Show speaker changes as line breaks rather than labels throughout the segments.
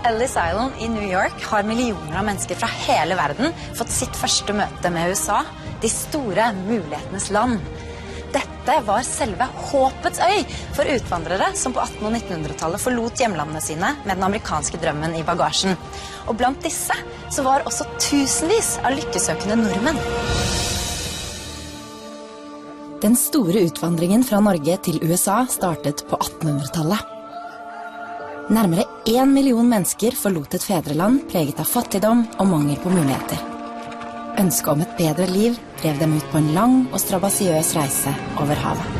Ellis Island i New York har millioner av mennesker fra hele verden fått sitt første møte med USA, de store mulighetenes land. Dette var selve håpets øy for utvandrere som på 1800- og 1900-tallet forlot hjemlandene sine med den amerikanske drømmen i bagasjen. Og blant disse så var også tusenvis av lykkesøkende nordmenn. Den store utvandringen fra Norge til USA startet på 1800-tallet. Nærmere 1 million mennesker forlot et fedreland preget av fattigdom og mangel på muligheter. Ønsket om et bedre liv drev dem ut på en lang og strabasiøs reise over havet.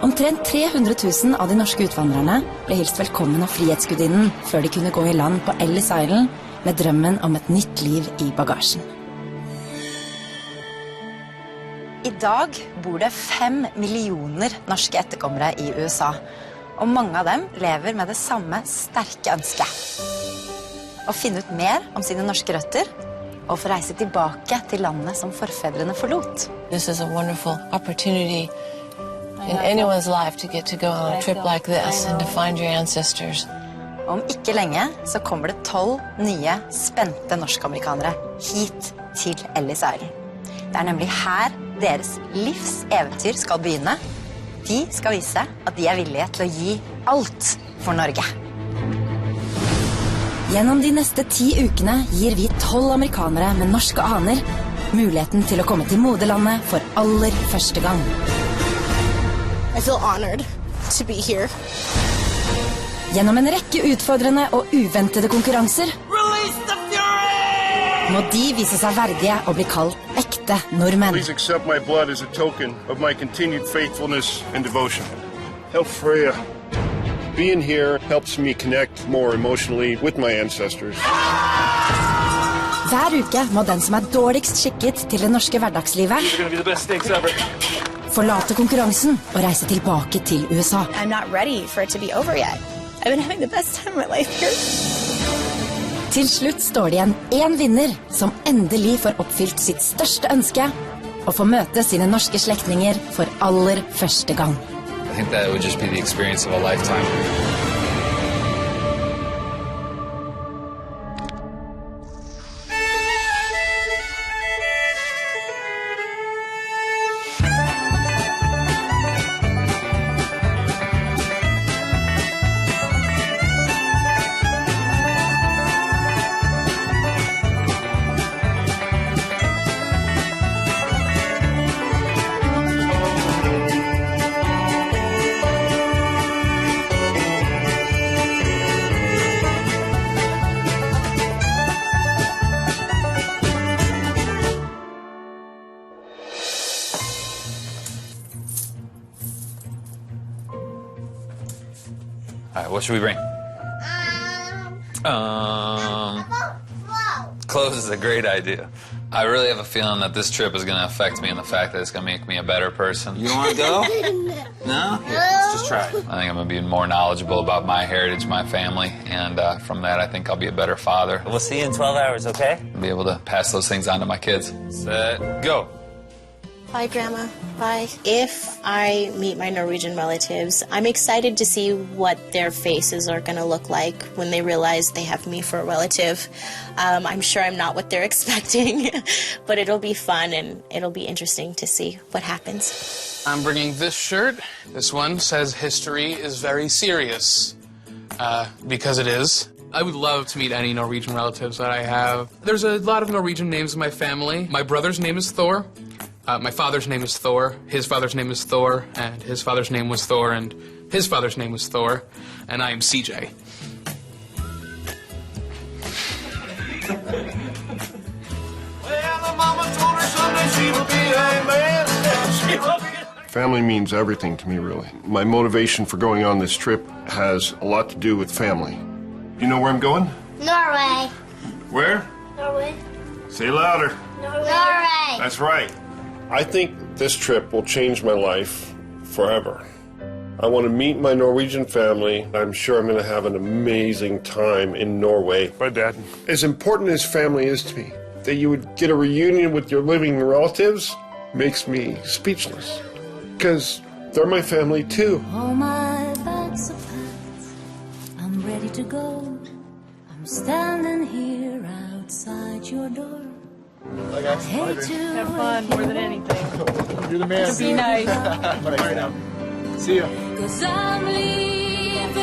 Omtrent 300 000 av de norske utvandrerne ble hilst velkommen av Frihetsgudinnen før de kunne gå i land på Ellis Island med drømmen om et nytt liv i bagasjen. I dag bor det 5 millioner norske etterkommere i USA, og mange av dem lever med det samme sterke ønsket. Å finne ut mer om sine norske røtter, og få reise tilbake til landet som forfedrene forlot.
This is a wonderful opportunity in anyone's life to get to go on a trip like this and to find your ancestors.
Om ikke lenge så kommer det 12 nye, spente norsk-amerikanere hit til Ellis Island. Det er nemlig her deres livs eventyr skal begynne. De skal vise at de er villige til å gi alt for Norge. Gjennom de neste 10 ukene gir vi 12 amerikanere med norske aner muligheten til å komme til moderlandet for aller første gang.
I feel honored to be here.
Gjennom en rekke utfordrende og uventede konkurranser må de vise seg verdige og bli kalt ekte nordmenn.
Please accept my blood as a token of my continued faithfulness and devotion. Help Freya. Being here helps me connect more emotionally with my ancestors.
Hver uke må den som er dårligst skikket til det norske hverdagslivet forlate konkurransen og reise tilbake til USA.
I'm not ready for it to be over yet. I've been having the best time of my life here.
Til slutt står det igjen en vinner som endelig får oppfylt sitt største ønske og får møte sine norske slektninger for aller første gang.
I think that would just be the experience of a lifetime. All right, what should we bring? Clothes is a great idea. I really have a feeling that this trip is going to affect me in the fact that it's going to make me a better person.
You don't want to go? No? Here, let's just try it.
I think I'm going to be more knowledgeable about my heritage, my family, and from that I think I'll be a better father.
We'll see you in 12 hours, okay?
I'll be able to pass those things on to my kids. Set, go.
Bye, Grandma. Bye. If I meet my Norwegian relatives, I'm excited to see what their faces are going to look like when they realize they have me for a relative. I'm sure I'm not what they're expecting, but it'll be fun and it'll be interesting to see what happens.
I'm bringing this shirt. This one says history is very serious, because it is. I would love to meet any Norwegian relatives that I have. There's a lot of Norwegian names in my family. My brother's name is Thor. My father's name is Thor, his father's name is Thor, and his father's name was Thor, and his father's name was Thor, and I am CJ.
Family means everything to me, really. My motivation for going on this trip has a lot to do with family. You know where I'm going?
Norway.
Where?
Norway.
Say louder.
Norway.
That's right. I think this trip will change my life forever. I want to meet my Norwegian family. I'm sure I'm going to have an amazing time in Norway. Bye, Dad. As important as family is to me, that you would get a reunion with your living relatives makes me speechless. Because they're my family too.
All my bags are packed. I'm ready
to go. I'm standing here outside your door.
Bye guys.
Have fun more than anything.
You're the man.
Be nice.
See you.
Cause I'm leaving.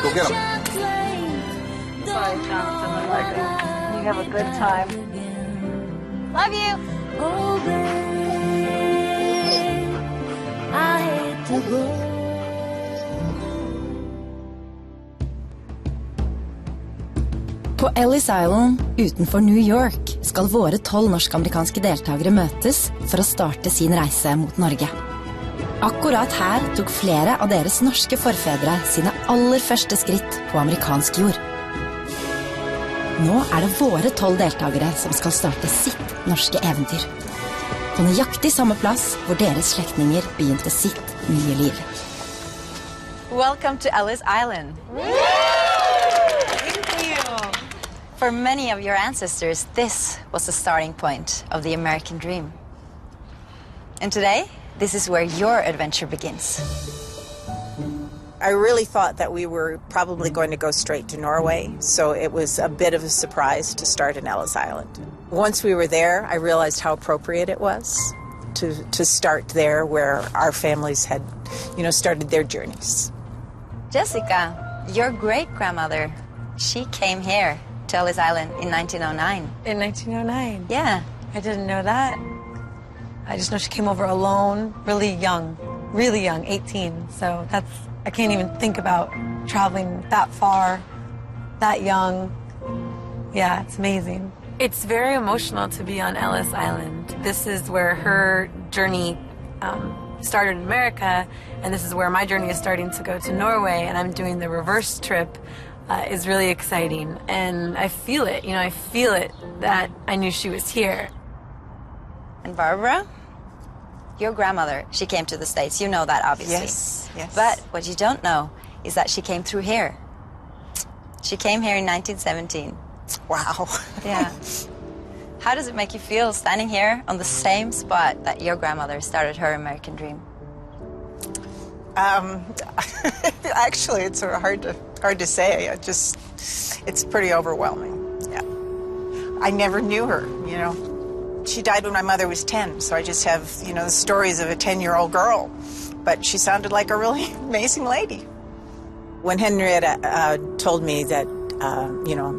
Go get him.
Bye, Jonathan. I like it. You have a good time.
Love you!
Oh, babe, I hate to go.
På Ellis Island utenfor New York skal våre 12 norsk-amerikanske deltakere møtes for å starte sin reise mot Norge. Akkurat her tok flere av deres norske forfedre sine aller første skritt på amerikansk jord. Nå det våre 12 deltakere som skal starte sitt norske eventyr. På nøyaktig samme plass hvor deres slektninger begynte sitt nye liv. Welcome to Ellis Island. For many of your ancestors, this was the starting point of the American dream. And today, this is where your adventure begins.
I really thought that we were probably going to go straight to Norway, so it was a bit of a surprise to start in Ellis Island. Once we were there, I realized how appropriate it was to start there where our families had, started their journeys.
Jessica, your great-grandmother, she came here to Ellis Island in 1909.
In 1909?
Yeah.
I didn't know that. I just know she came over alone, really young, 18. So I can't even think about traveling that far, that young. Yeah, it's amazing. It's very emotional to be on Ellis Island. This is where her journey started in America, and this is where my journey is starting to go to Norway, and I'm doing the reverse trip. Is really exciting, and I feel it, I feel it that I knew she was here.
And Barbara, your grandmother, she came to the States. You know that, obviously.
Yes.
But what you don't know is that she came through here. She came here in 1917.
Wow.
Yeah. How does it make you feel standing here on the same spot that your grandmother started her American dream?
Actually, it's hard to say. It's pretty overwhelming. Yeah. I never knew her, She died when my mother was 10, so I just have, the stories of a 10-year-old girl. But she sounded like a really amazing lady. When Henrietta told me that,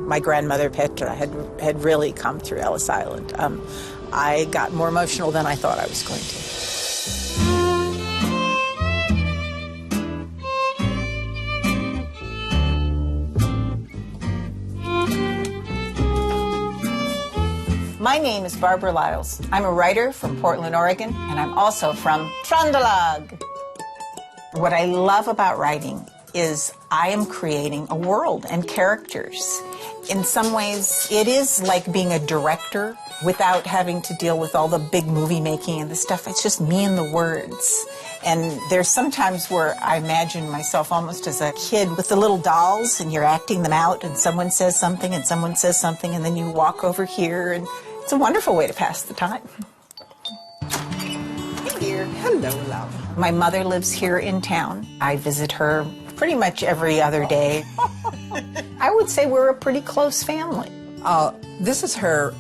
my grandmother Petra had really come through Ellis Island, I got more emotional than I thought I was going to. My name is Barbara Lyles. I'm a writer from Portland, Oregon, and I'm also from Trøndelag. What I love about writing is I am creating a world and characters. In some ways, it is like being a director without having to deal with all the big movie making and the stuff. It's just me and the words. And there's sometimes where I imagine myself almost as a kid with the little dolls, and you're acting them out, and someone says something, and someone says something, and then you walk over here, and it's a wonderful way to pass the time. Hey dear. Hello, love. My mother lives here in town. I visit her pretty much every other day. I would say we're a pretty close family.
This is her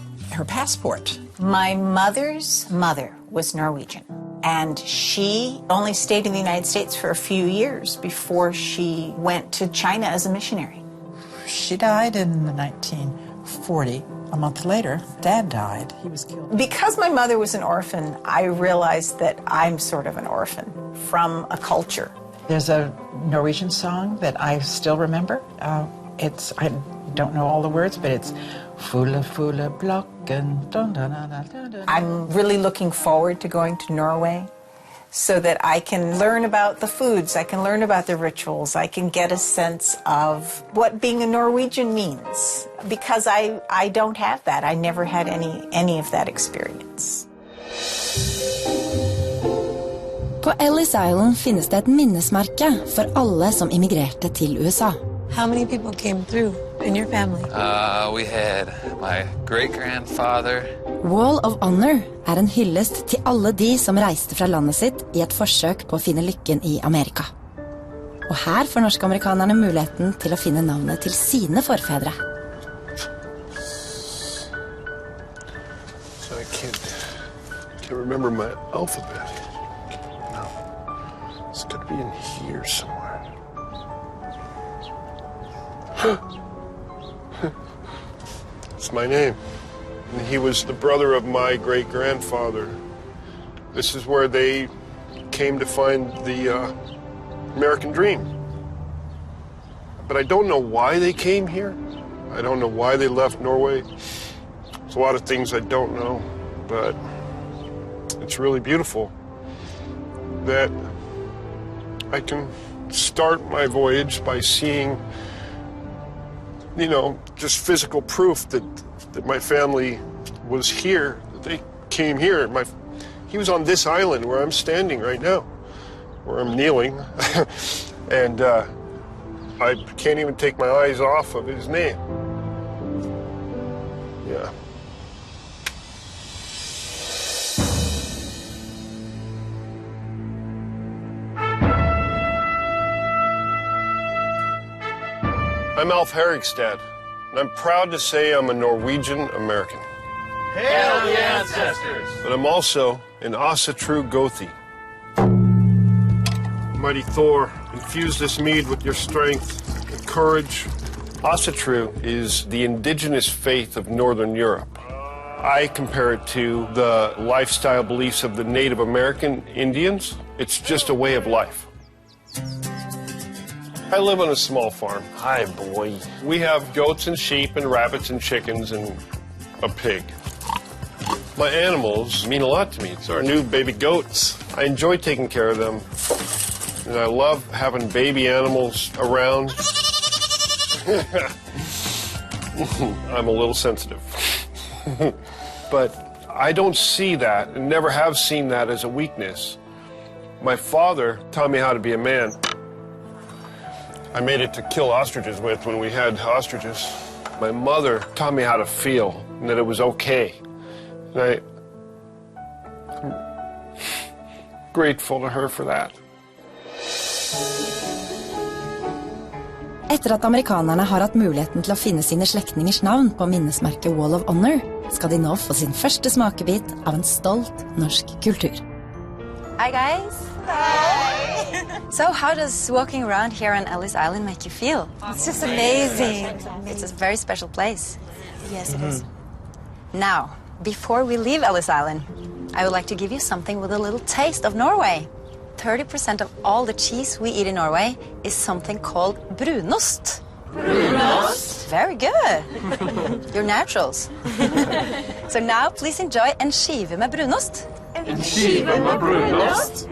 passport.
My mother's mother was Norwegian, and she only stayed in the United States for a few years before she went to China as a missionary.
She died in 1940. A month later, Dad died. He was killed.
Because my mother was an orphan, I realized that I'm sort of an orphan from a culture.
There's a Norwegian song that I still remember. I don't know all the words, but it's Fulle, fulle blokken.
I'm really looking forward to going to Norway so that I can learn about the foods, I can learn about the rituals, I can get a sense of what being a Norwegian means. Because I don't have that. I never had any of that experience.
På Ellis Island finnes det et minnesmerke for alle som immigrerte til USA.
How many people came through in your family?
We had my great-grandfather.
Wall of Honor en hyllest til alle de som reiste fra landet sitt i et forsøk på å finne lykken i Amerika. Og her får norsk-amerikanerne muligheten til å finne navnet til sine forfedre.
So I can't remember my alphabet. No. It's got to be in here somewhere. It's my name. And he was the brother of my great-grandfather. This is where they came to find the American dream. But I don't know why they came here. I don't know why they left Norway. There's a lot of things I don't know, but it's really beautiful that I can start my voyage by seeing, just physical proof that my family was here, that they came here. He was on this island where I'm standing right now, where I'm kneeling, and I can't even take my eyes off of his name. Yeah. I'm Alf Herigstad, and I'm proud to say I'm a Norwegian American.
Hail the ancestors!
But I'm also an Asatru Gothi. Mighty Thor, infuse this mead with your strength and courage. Asatru is the indigenous faith of Northern Europe. I compare it to the lifestyle beliefs of the Native American Indians. It's just a way of life. I live on a small farm. Hi, boy. We have goats and sheep and rabbits and chickens and a pig. My animals mean a lot to me. It's our new baby goats. I enjoy taking care of them. And I love having baby animals around. I'm a little sensitive. But I don't see that and never have seen that as a weakness. My father taught me how to be a man. I made it to kill ostriches with when we had ostriches. My mother taught me how to feel and that it was okay. And I'm grateful to her for that.
Etter at amerikanerne har hatt muligheten til å finne sine slektningers navn på minnesmerket Wall of Honor, skal de nå få sin første smakebit av en stolt norsk kultur. Hi guys! Hi! So how does walking around here on Ellis Island make you feel?
It's just amazing.
It's a very special place.
Yes, it is.
Now, before we leave Ellis Island, I would like to give you something with a little taste of Norway. 30% of all the cheese we eat in Norway is something called brunost.
Brunost?
Very good. You're naturals. So now, please enjoy en skive med brunost.
En skive med brunost?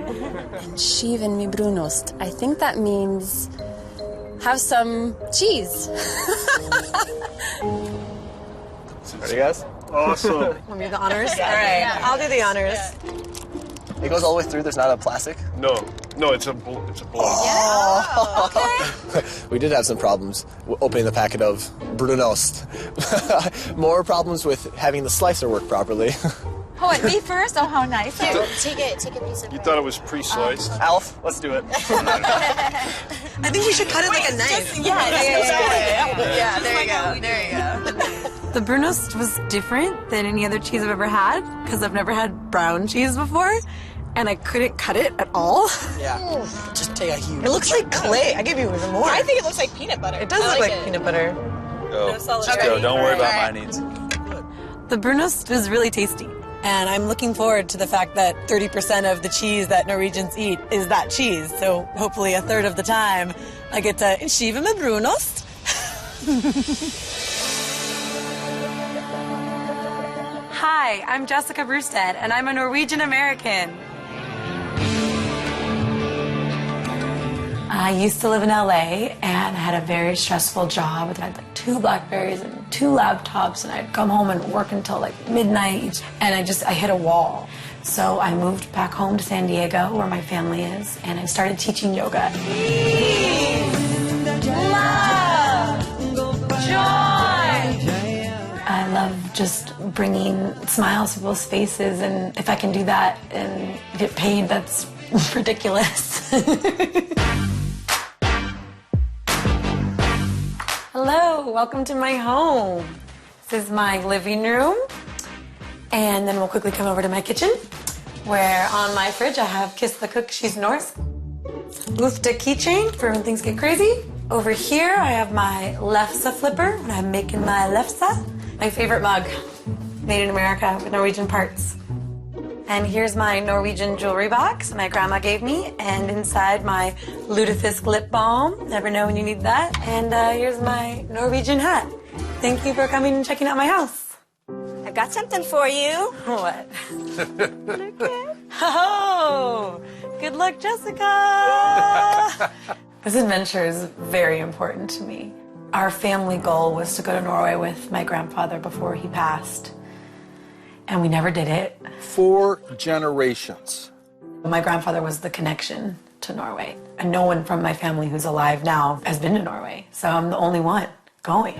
En skive med brunost. I think that means have some cheese.
Ready, guys?
Awesome.
Want me to do the honors? All right, I'll do the honors.
It goes all the way through. There's not a plastic.
No, it's a blow.
Oh, okay. We did have some problems opening the packet of brunost. More problems with having the slicer work properly.
Oh, and me first? Oh, how nice.
Here, take a piece of
You thought it was pre-sliced?
Alf, let's do it.
I think we should cut it like a knife.
Yeah,
there you go. There you go. The brunost was different than any other cheese I've ever had because I've never had brown cheese before, and I couldn't cut it at all.
Yeah, just take a huge.
It looks like clay. I give you even more.
I think it looks like peanut butter.
It does look like peanut butter.
Go.
Just go.
Don't worry about my needs.
The brunost is really tasty, and I'm looking forward to the fact that 30% of the cheese that Norwegians eat is that cheese. So hopefully a third of the time I get to skive med brunost. Hi, I'm Jessica Brewstead, and I'm a Norwegian American. I used to live in LA, and I had a very stressful job. I had like 2 BlackBerries and 2 laptops, and I'd come home and work until like midnight, and I hit a wall. So I moved back home to San Diego, where my family is, and I started teaching yoga. Love, joy. I love just bringing smiles to people's faces, and if I can do that and get paid, that's ridiculous. Hello, welcome to my home. This is my living room. And then we'll quickly come over to my kitchen, where on my fridge I have Kiss the Cook, She's Norse. Lufta keychain for when things get crazy. Over here I have my lefse flipper when I'm making my lefse. My favorite mug, made in America with Norwegian parts. And here's my Norwegian jewelry box my grandma gave me, and inside my lutefisk lip balm. Never know when you need that. And here's my Norwegian hat. Thank you for coming and checking out my house.
I got something for you.
What? Look at. Oh, good luck, Jessica. This adventure is very important to me. Our family goal was to go to Norway with my grandfather before he passed. And we never did it.
4 generations.
My grandfather was the connection to Norway. And no one from my family who's alive now has been to Norway. So I'm the only one going.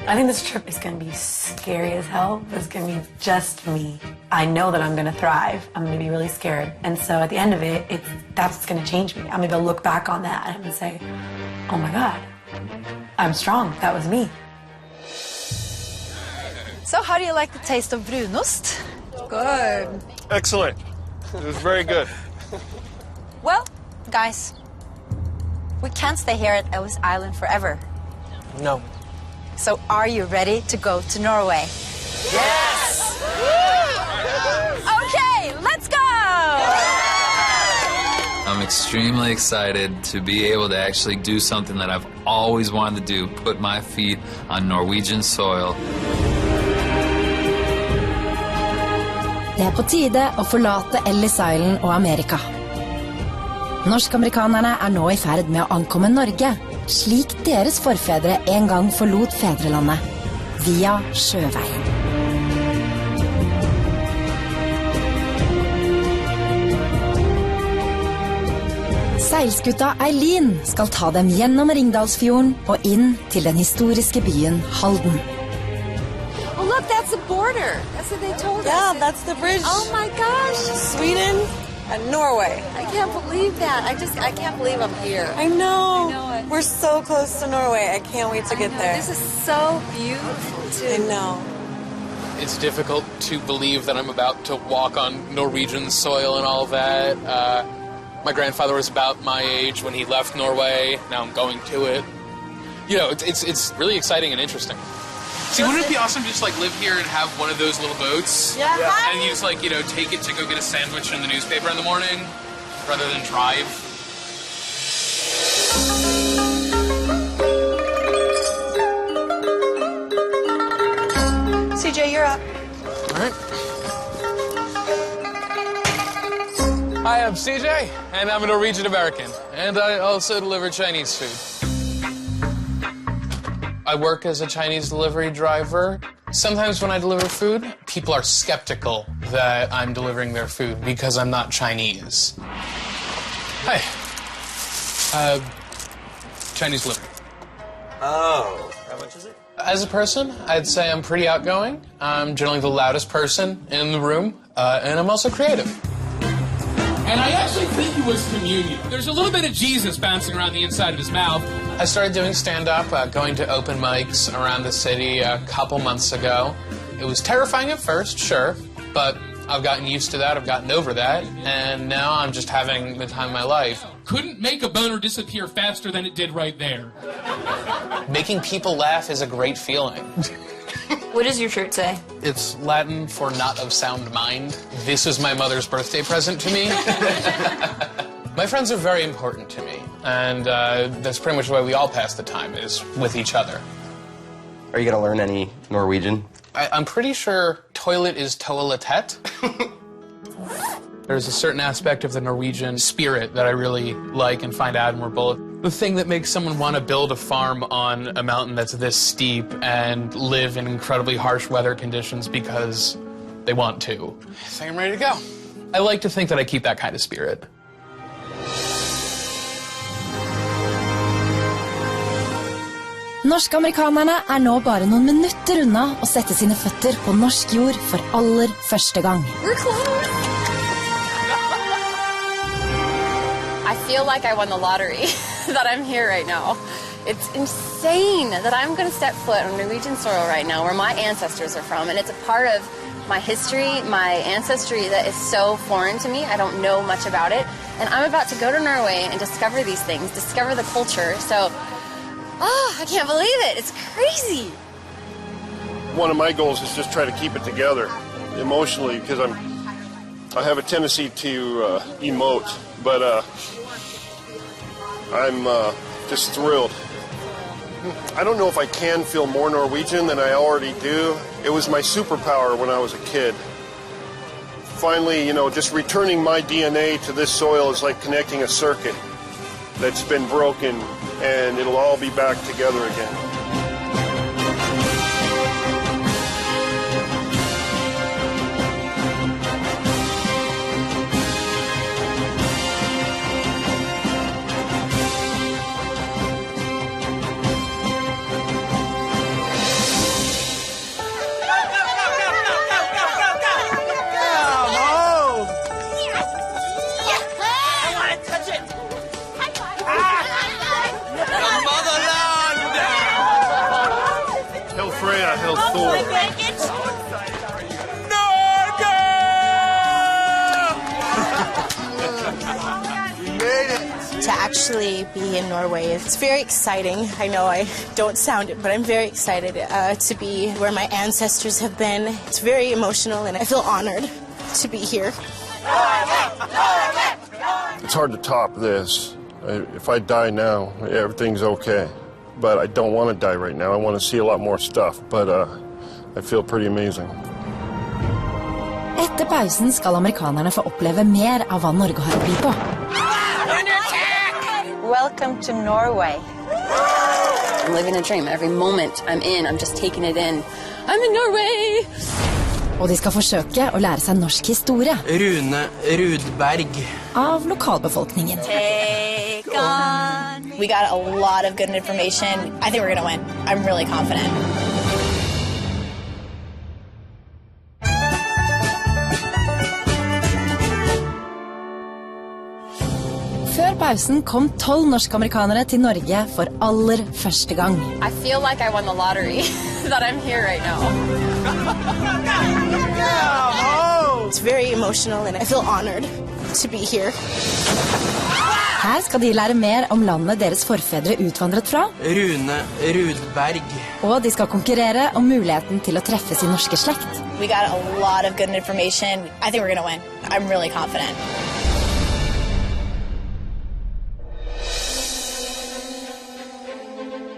I think this trip is going to be scary as hell. It's going to be just me. I know that I'm going to thrive. I'm going to be really scared. And so at the end of it, that's what's going to change me. I'm going to look back on that and say, oh my God, I'm strong. That was me.
So how do you like the taste of brunost?
Good.
Excellent. It was very good.
Well, guys, we can't stay here at Ellis Island forever.
No.
So are you ready to go to Norway?
Yes!
Okay, let's go!
I'm extremely excited to be able to actually do something that I've always wanted to do, put my feet on Norwegian soil.
Det på tide å forlate Ellis Island og Amerika. Norsk-amerikanerne nå I ferd med å ankomme Norge, slik deres forfedre en gang forlot fedrelandet, via sjøveien. Seilskuta Eileen skal ta dem gjennom Ringdalsfjorden og inn til den historiske byen Halden.
Oh, look, that's the border. That's what they told us.
Yeah, that's the bridge.
Oh my gosh.
Sweden and Norway.
I can't believe that. I can't believe I'm here.
I know.
I know it.
We're so close to Norway. I can't wait to get there.
This is so beautiful, too.
I know.
It's difficult to believe that I'm about to walk on Norwegian soil and all that. My grandfather was about my age when he left Norway. Now I'm going to it. You know, it's really exciting and interesting. See, wouldn't it be awesome to just, like, live here and have one of those little boats?
Yeah.
And you just, like, you know, take it to go get a sandwich in the newspaper in the morning, rather than drive?
CJ, you're up.
All right. Hi, I'm CJ, and I'm a Norwegian American, and I also deliver Chinese food. I work as a Chinese delivery driver. Sometimes when I deliver food, people are skeptical that I'm delivering their food because I'm not Chinese. Hi. Chinese delivery.
Oh. How much is it?
As a person, I'd say I'm pretty outgoing. I'm generally the loudest person in the room, and I'm also creative.
And I actually think it was communion. There's a little bit of Jesus bouncing around the inside of his mouth.
I started doing stand-up, going to open mics around the city a couple months ago. It was terrifying at first, sure, but I've gotten used to that, I've gotten over that, and now I'm just having the time of my life.
Couldn't make a boner disappear faster than it did right there.
Making people laugh is a great feeling.
What does your shirt say?
It's Latin for not of sound mind. This is my mother's birthday present to me. My friends are very important to me, and that's pretty much the way we all pass the time, is with each other.
Are you going to learn any Norwegian?
I'm pretty sure toilet is toiletet. There's a certain aspect of the Norwegian spirit that I really like and find admirable. The thing that makes someone want to build a farm on a mountain that's this steep and live in incredibly harsh weather conditions because they want to. I think I'm ready to go. I like to think that I keep that kind of spirit.
Norsk-amerikanerne nå bare noen minutter unna å sette sine føtter på norsk jord for aller første gang.
We're close. I feel like I won the lottery, that I'm here right now. It's insane that I'm going to step foot on Norwegian soil right now, where my ancestors are from, and it's a part of my history, my ancestry that is so foreign to me. I don't know much about it, and I'm about to go to Norway and discover these things, discover the culture. So, I can't believe it. It's crazy.
One of my goals is just try to keep it together emotionally, because I have a tendency to emote, but I'm just thrilled. I don't know if I can feel more Norwegian than I already do. It was my superpower when I was a kid. Finally, just returning my DNA to this soil is like connecting a circuit that's been broken, and it'll all be back together again.
To actually be in Norway, it's very exciting. I know I don't sound it, but I'm very excited to be where my ancestors have been. It's very emotional, and I feel honored to be here.
It's hard to top this. If I die now, everything's okay. But I don't want to die right now. I want to see a lot more stuff, but I feel pretty amazing.
Etter pausen skal amerikanerne få oppleve mer av hva Norge har å by på.
Welcome to Norway.
I'm living a dream. Every moment I'm in, I'm just taking it in. I'm in Norway!
Og de skal forsøke å lære seg norsk historie.
Rune Rudberg.
Av lokalbefolkningen.
Take on. We got a lot of good information. I think we're going to win. I'm really confident.
Før pausen kom 12 norsk-amerikanere til Norge for aller første gang.
I feel like I won the lottery, that I'm here right now.
It's very emotional, and I feel honored to be here.
Her skal de lære mer om landet deres forfedre utvandret fra.
Rune Rudberg.
Og de skal konkurrere om muligheten til å treffe sin norske slekt.
We got a lot of good information. I think we're going to win. I'm really confident.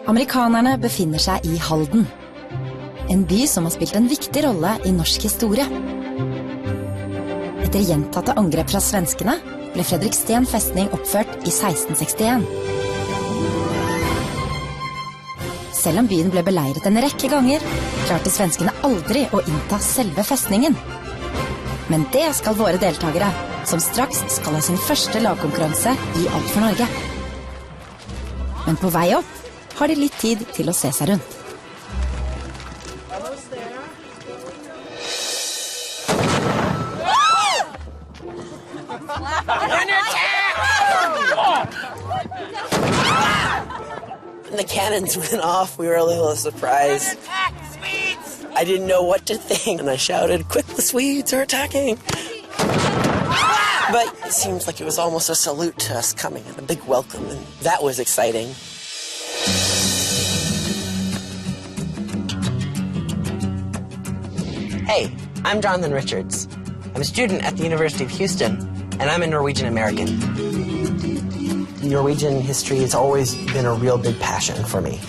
Amerikanerne befinner seg i Halden. En by som har spilt en viktig rolle i norsk historie. Etter gjentatte angrep fra svenskene ble Fredriksten festning oppført i 1661. Selv om byen ble beleiret en rekke ganger, klarte svenskene aldri å innta selve festningen. Men det skal våre deltakere, som straks skal ha sin første lagkonkurranse i Alt for Norge. Men på vei opp har de litt tid til å se seg rundt.
When the cannons went off, we were a little surprised. I didn't know what to think, and I shouted, "Quick, the Swedes are attacking!" But it seems like it was almost a salute to us coming, and a big welcome, and that was exciting. Hey, I'm Jonathan Richards. I'm a student at the University of Houston, and I'm a Norwegian American. Norwegian history has always been a real big passion for me.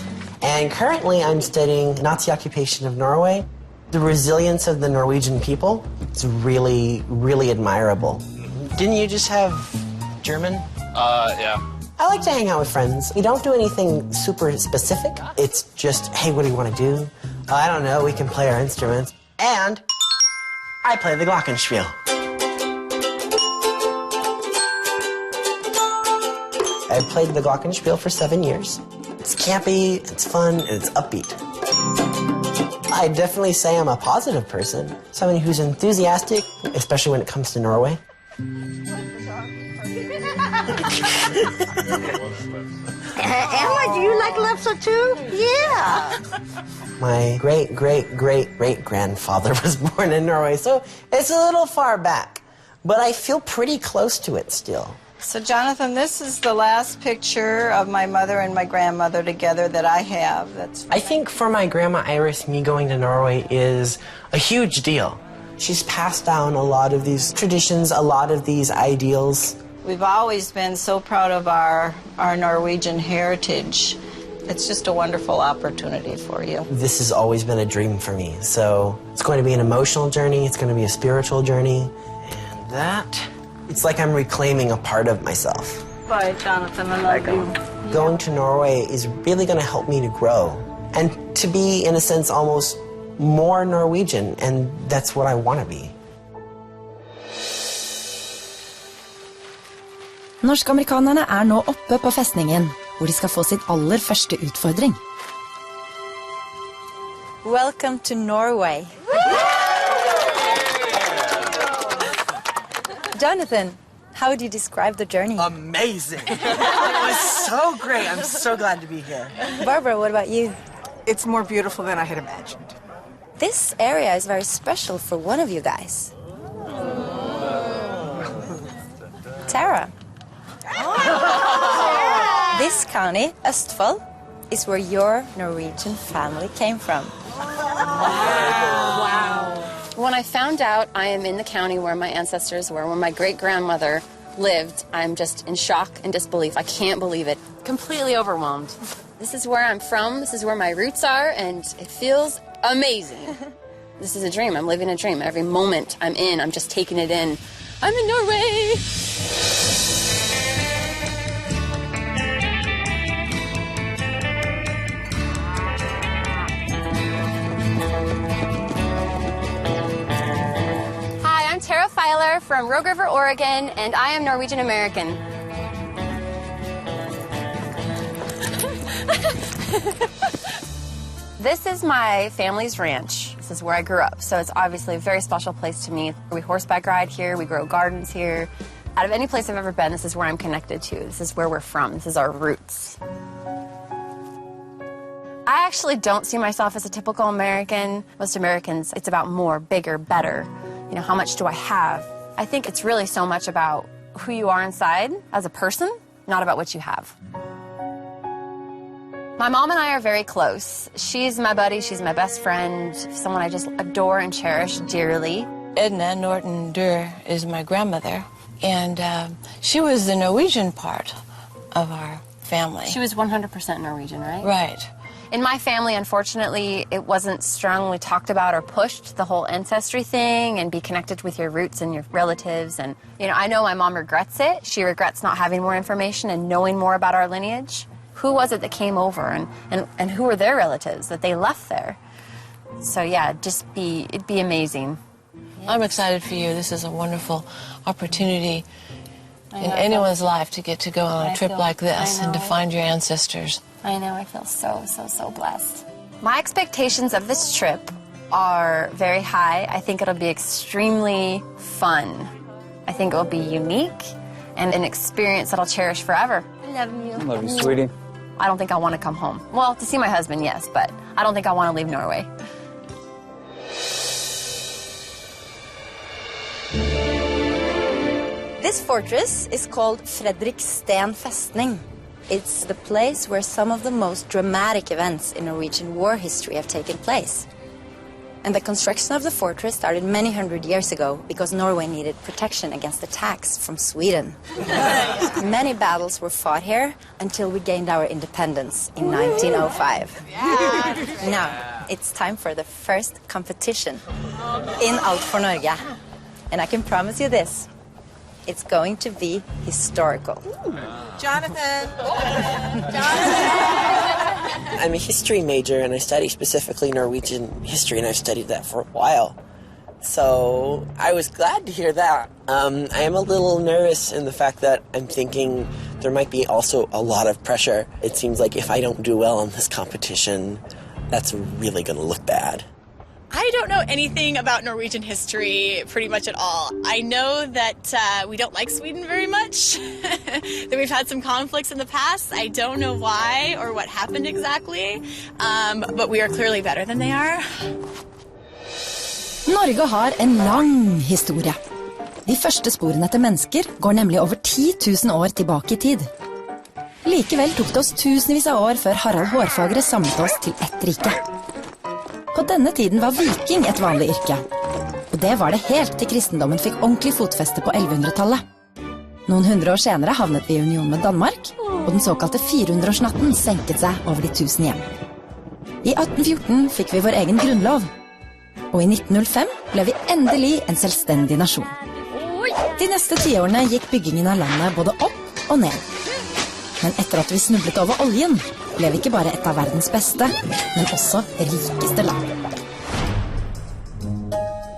And currently I'm studying Nazi occupation of Norway. The resilience of the Norwegian people is really, really admirable. Didn't you just have German?
Yeah.
I like to hang out with friends. We don't do anything super specific. It's just, hey, what do you want to do? I don't know, we can play our instruments. And I play the glockenspiel. I played the glockenspiel for 7 years. It's campy, it's fun, and it's upbeat. I definitely say I'm a positive person, someone who's enthusiastic, especially when it comes to Norway.
Emma, do you like lefse too? Yeah.
My great-great-great-great-grandfather was born in Norway, so it's a little far back. But I feel pretty close to it still.
So, Jonathan, this is the last picture of my mother and my grandmother together that I have.
I think for my grandma Iris, me going to Norway is a huge deal. She's passed down a lot of these traditions, a lot of these ideals.
We've always been so proud of our Norwegian heritage. It's just a wonderful opportunity for you.
This has always been a dream for me. So it's going to be an emotional journey. It's going to be a spiritual journey. And that, it's like I'm reclaiming a part of myself.
Bye, Jonathan. I love you.
Going to Norway is really going to help me to grow and to be, in a sense, almost more Norwegian. And that's what I want to be.
Norsk-amerikanerne nå oppe på festningen, hvor de skal få sitt aller første utfordring.
Welcome to Norway. Jonathan, how would you describe the journey?
Amazing. It was so great. I'm so glad to be here.
Barbara, what about you?
It's more beautiful than I had imagined.
This area is very special for one of you guys. Tara. This county, Østfold, is where your Norwegian family came from.
Wow. When I found out I am in the county where my ancestors were, where my great-grandmother lived, I'm just in shock and disbelief. I can't believe it. Completely overwhelmed. This is where I'm from, this is where my roots are, and it feels amazing. This is a dream. I'm living a dream. Every moment I'm in, I'm just taking it in. I'm in Norway! I'm Tara Filer from Rogue River, Oregon, and I am Norwegian American. This is my family's ranch. This is where I grew up, so it's obviously a very special place to me. We horseback ride here, we grow gardens here. Out of any place I've ever been, this is where I'm connected to. This is where we're from. This is our roots. I actually don't see myself as a typical American. Most Americans, it's about more, bigger, better. You know, how much do I have? I think it's really so much about who you are inside as a person, not about what you have. My mom and I are very close. She's my buddy, she's my best friend, someone I just adore and cherish dearly.
Edna Norton Durr is my grandmother, and she was the Norwegian part of our family.
She was 100% Norwegian, right?
Right.
In my family, unfortunately, it wasn't strongly talked about or pushed, the whole ancestry thing and be connected with your roots and your relatives. And, you know, I know my mom regrets it. She regrets not having more information and knowing more about our lineage. Who was it that came over and who were their relatives that they left there? So, yeah, it'd be amazing.
Yes. I'm excited for you. This is a wonderful opportunity in anyone's life to get to go on a trip like this and to find your ancestors.
I know, I feel so blessed. My expectations of this trip are very high. I think it'll be extremely fun. I think it will be unique and an experience that I'll cherish forever. I love you.
I love you, sweetie.
I don't think I want to come home. Well, to see my husband, yes, but I don't think I want to leave Norway.
This fortress is called Fredriksten Festning. It's the place where some of the most dramatic events in Norwegian war history have taken place. And the construction of the fortress started many hundred years ago because Norway needed protection against attacks from Sweden. Many battles were fought here until we gained our independence in 1905. Now, it's time for the first competition in Alt for Norge. And I can promise you this, it's going to be historical.
Jonathan!
I'm a history major, and I study specifically Norwegian history, and I've studied that for a while. So I was glad to hear that. I am a little nervous in the fact that I'm thinking there might be also a lot of pressure. It seems like if I don't do well in this competition, that's really going to look bad.
I don't know anything about Norwegian history pretty much at all. I know that we don't like Sweden very much, that we've had some conflicts in the past. I don't know why or what happened exactly, but we are clearly better than they are.
Norge har en lang historie. De første sporene etter mennesker går nemlig over 10 000 år tilbake i tid. Likevel tok det oss tusenvis av år før Harald Hårfagre samlet oss til ett rike. På denne tiden var viking et vanlig yrke, og det var det helt til kristendommen fikk ordentlig fotfeste på 1100-tallet. Noen 100 år senere havnet vi i union med Danmark, og den såkalte 400-årsnatten senket seg over de 1000 hjem. I 1814 fikk vi vår egen grunnlov, og i 1905 ble vi endelig en selvstendig nasjon. De neste 10 årene gikk byggingen av landet både opp og ned. Men etter at vi snublet over oljen, ble vi ikke bare et av verdens beste, men også rikeste land.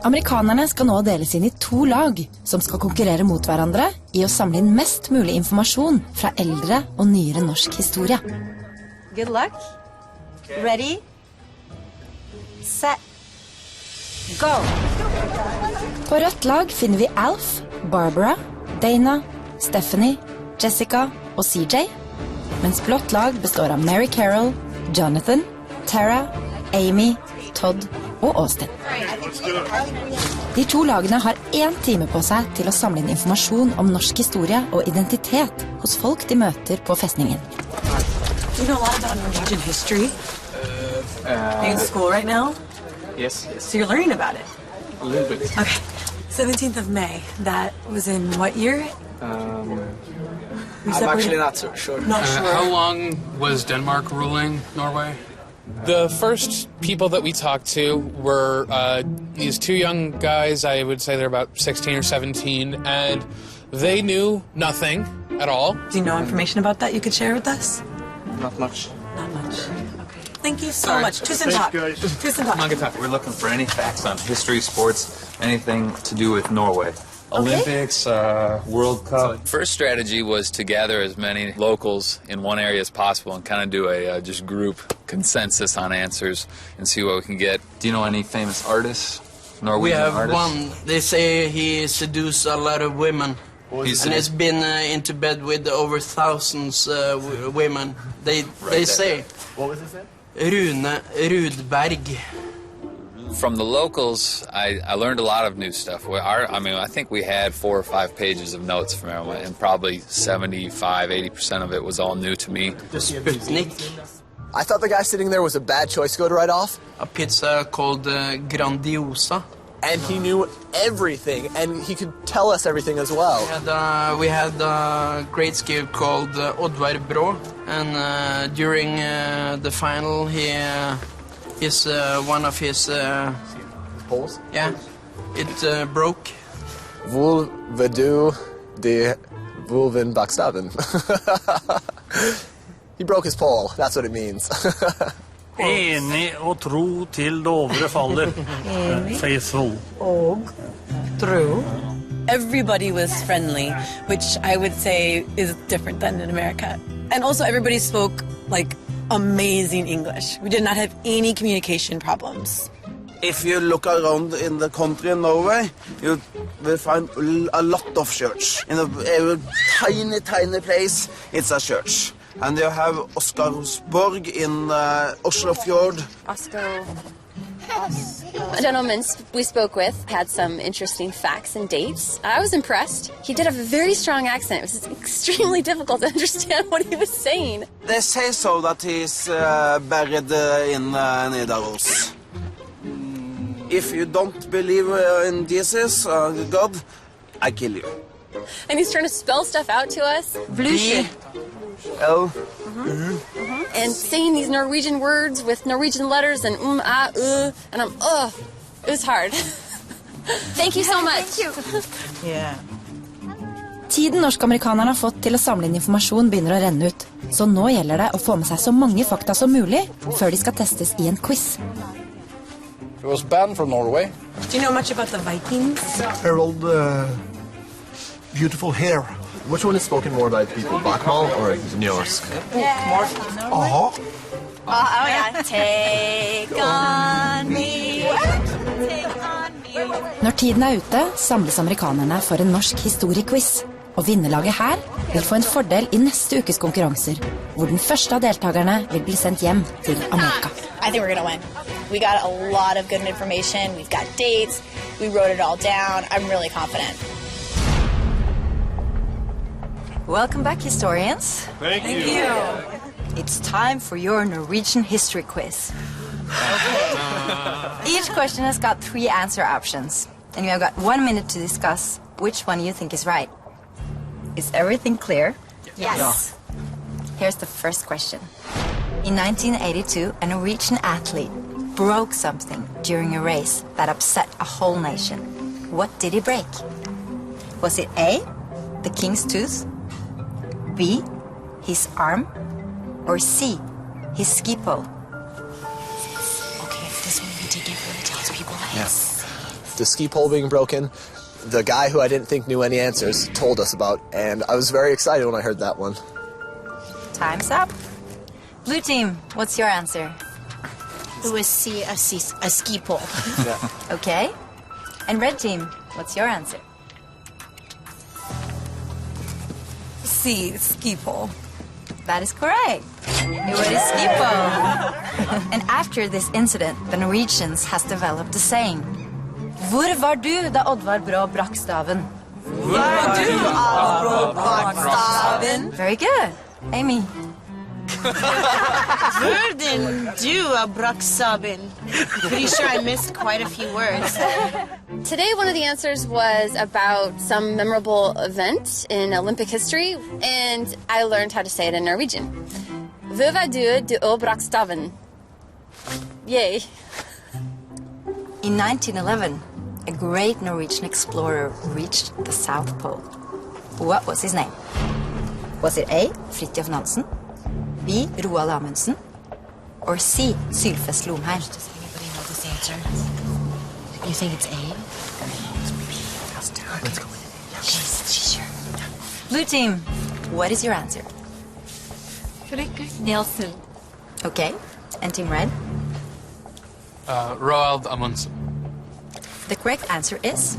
Amerikanerne skal nå deles inn i 2 lag, som skal konkurrere mot hverandre i å samle inn mest mulig informasjon fra eldre og nyere norsk historie.
Good luck. Ready, set, go!
På rødt lag finner vi Alf, Barbara, Dana, Stephanie, Jessica og CJ, mens blått lag består av Mary Carroll, Jonathan, Tara, Amy, Todd og Austin. De 2 lagene har 1 time på seg til å samle inn informasjon om norsk historie og identitet hos folk de møter på festningen.
Do you know a lot about Norwegian history? Are you in school right now?
Yes.
So you're learning about it?
A little bit.
Okay. 17th of May. That was in what year?
I'm actually not so sure.
Not sure.
How long was Denmark ruling Norway? The first people that we talked to were these 2 young guys. I would say they're about 16 or 17, and they knew nothing at all.
Do you know information about that you could share with us?
Not much.
Not much. Okay. Thank you so much. Tusen takk. Tusen takk.
We're looking for any facts on history, sports, anything to do with Norway. Olympics, World Cup. First strategy was to gather as many locals in one area as possible and kind of do a just group consensus on answers and see what we can get. Do you know any famous artists? Norwegian artists?
We have one. They say he seduced a lot of women. And has been into bed with over thousands women. They say.
What was his name?
Rune Rudberg.
From the locals, I learned a lot of new stuff. I think we had 4 or 5 pages of notes from everyone, and probably 75–80% of it was all new to me.
Sputnik.
I thought the guy sitting there was a bad choice to go to right off.
A pizza called Grandiosa.
And he knew everything, and he could tell us everything as well.
We had a great skier called Oddvar Brå, and during the final, one of his
poles?
Yeah, it broke.
Hvor vil du de vulven bakstaven? He broke his pole, that's what it means.
Enig og tro til Dovre faller. Faithful.
Og true. Everybody was friendly, which I would say is different than in America. And also everybody spoke like amazing English. We did not have any communication problems.
If you look around in the country in Norway, you will find a lot of church. In a tiny place, it's a church. And you have Oscarsborg in Oslofjord.
A gentleman we spoke with had some interesting facts and dates. I was impressed. He did have a very strong accent. It was extremely difficult to understand what he was saying.
They say so that he's buried in Nidaros. If you don't believe in Jesus, God, I kill you.
And he's trying to spell stuff out to us.
L.
And saying these Norwegian words with Norwegian letters and and I'm, it was hard. Thank you so much.
Thank you. Yeah.
Tiden norsk-amerikanerne har fått til å samle inn informasjon begynner å renne ut, så nå gjelder det å få med seg så mange fakta som mulig før de skal testes i en quiz.
It was banned from Norway.
Do you know much about the Vikings?
Harold, beautiful hair.
Which one is spoken more by people, Bakmal or Njorsk?
Uh-huh.
Oh yeah. Take on me.
Når tiden er ute, samles amerikanerne for en norsk historiequiz. Og vinnerlaget her vil få en fordel i neste ukes konkurranser, hvor den første av deltakerne vil bli sendt hjem til Amerika.
I think we're gonna win. We got a lot of good information. We've got dates. We wrote it all down. I'm really confident.
Welcome back, historians.
Thank you.
It's time for your Norwegian history quiz. Each question has got 3 answer options, and you have got 1 minute to discuss which one you think is right. Is everything clear?
Yes.
Here's the first question. In 1982, a Norwegian athlete broke something during a race that upset a whole nation. What did he break? Was it A, the king's tooth, B, his arm, or C, his ski pole?
Okay, this one we did get really tells people that.
Yes. The ski pole being broken, the guy who I didn't think knew any answers told us about, and I was very excited when I heard that one.
Time's up. Blue team, what's your answer?
It was C, a ski pole.
Yeah.
Okay. And red team, what's your answer?
C, ski pole.
That is correct. It was a ski pole. And after this incident, the Norwegians has developed a saying. Hvor var du da Oddvar Brå brakk staven?
Hvor var du, Oddvar Brå brakk staven?
Very good. Amy.
Hvor did du brakk staven? Pretty sure I missed quite a few words.
Today, one of the answers was about some memorable event in Olympic history, and I learned how to say it in Norwegian. Hvor var du brakk staven? Yay.
In 1911, a great Norwegian explorer reached the South Pole. What was his name? Was it A, Fridtjof Nansen, B, Roald Amundsen, or C, Sylfest Lomheim?
Does anybody know this answer? You think it's A? Let's go with it. She's sure.
Blue team, what is your answer?
Fredrik Nielsen.
Okay. And team red?
Roald Amundsen.
The correct answer is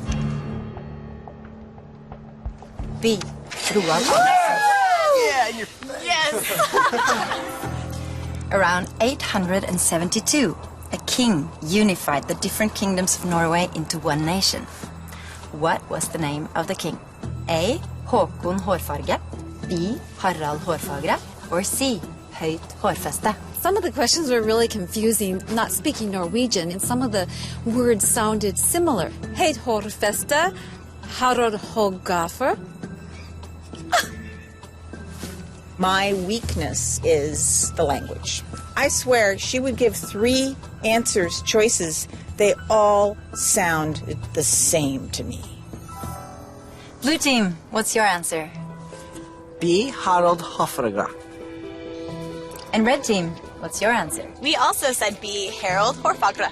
B, Roald Amundsen.
Yeah, yes.
Around 872, a king unified the different kingdoms of Norway into one nation. What was the name of the king? A, Håkon Hårfarge, B, Harald Hårfagre, or C, Høyt Hårfeste?
Some of the questions were really confusing, not speaking Norwegian, and some of the words sounded similar. Høyt Hårfeste, Harald Hårfagre.
My weakness is the language. I swear she would give 3 answers, choices. They all sound the same to me.
Blue team, what's your answer?
B, Harald Hårfagre.
And red team, what's your answer?
We also said B, Harald Hårfagre.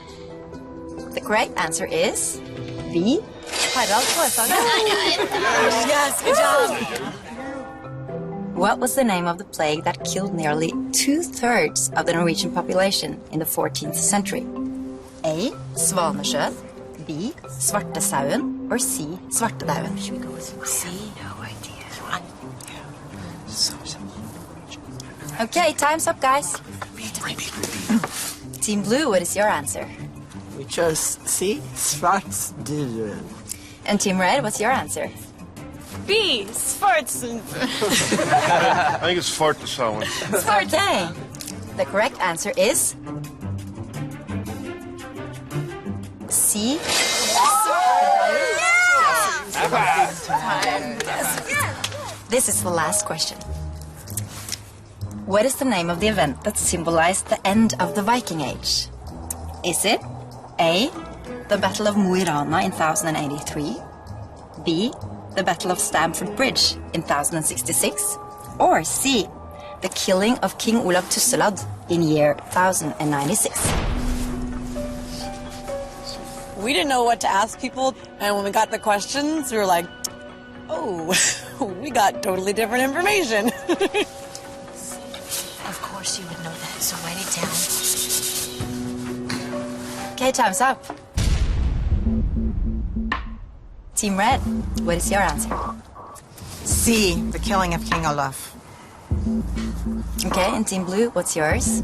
The correct answer is B, Harald Hårfagre.
Yes, good job.
What was the name of the plague that killed nearly 2/3 of the Norwegian population in the 14th century? A, Svanesjøen, B, Svartesauen, or C, Svartedauden?
Should we go with C? No idea.
Okay, time's up, guys. Team Blue, what is your answer?
We chose C, Svartedauden.
And Team Red, what's your answer?
B, Svartsen.
I think it's Svartesauen.
Okay. The correct answer is C. This is the last question. What is the name of the event that symbolized the end of the Viking Age? Is it A, the Battle of Mo i Rana in 1083, B, the Battle of Stamford Bridge in 1066, or C, the killing of King Olav Tusselad in year 1096?
We didn't know what to ask people, and when we got the questions, we were like, oh, we got totally different information.
Of course you would know that, so write it down.
Okay, time's up. Team Red, what is your answer?
C, the killing of King Olaf.
Okay, and Team Blue, what's yours?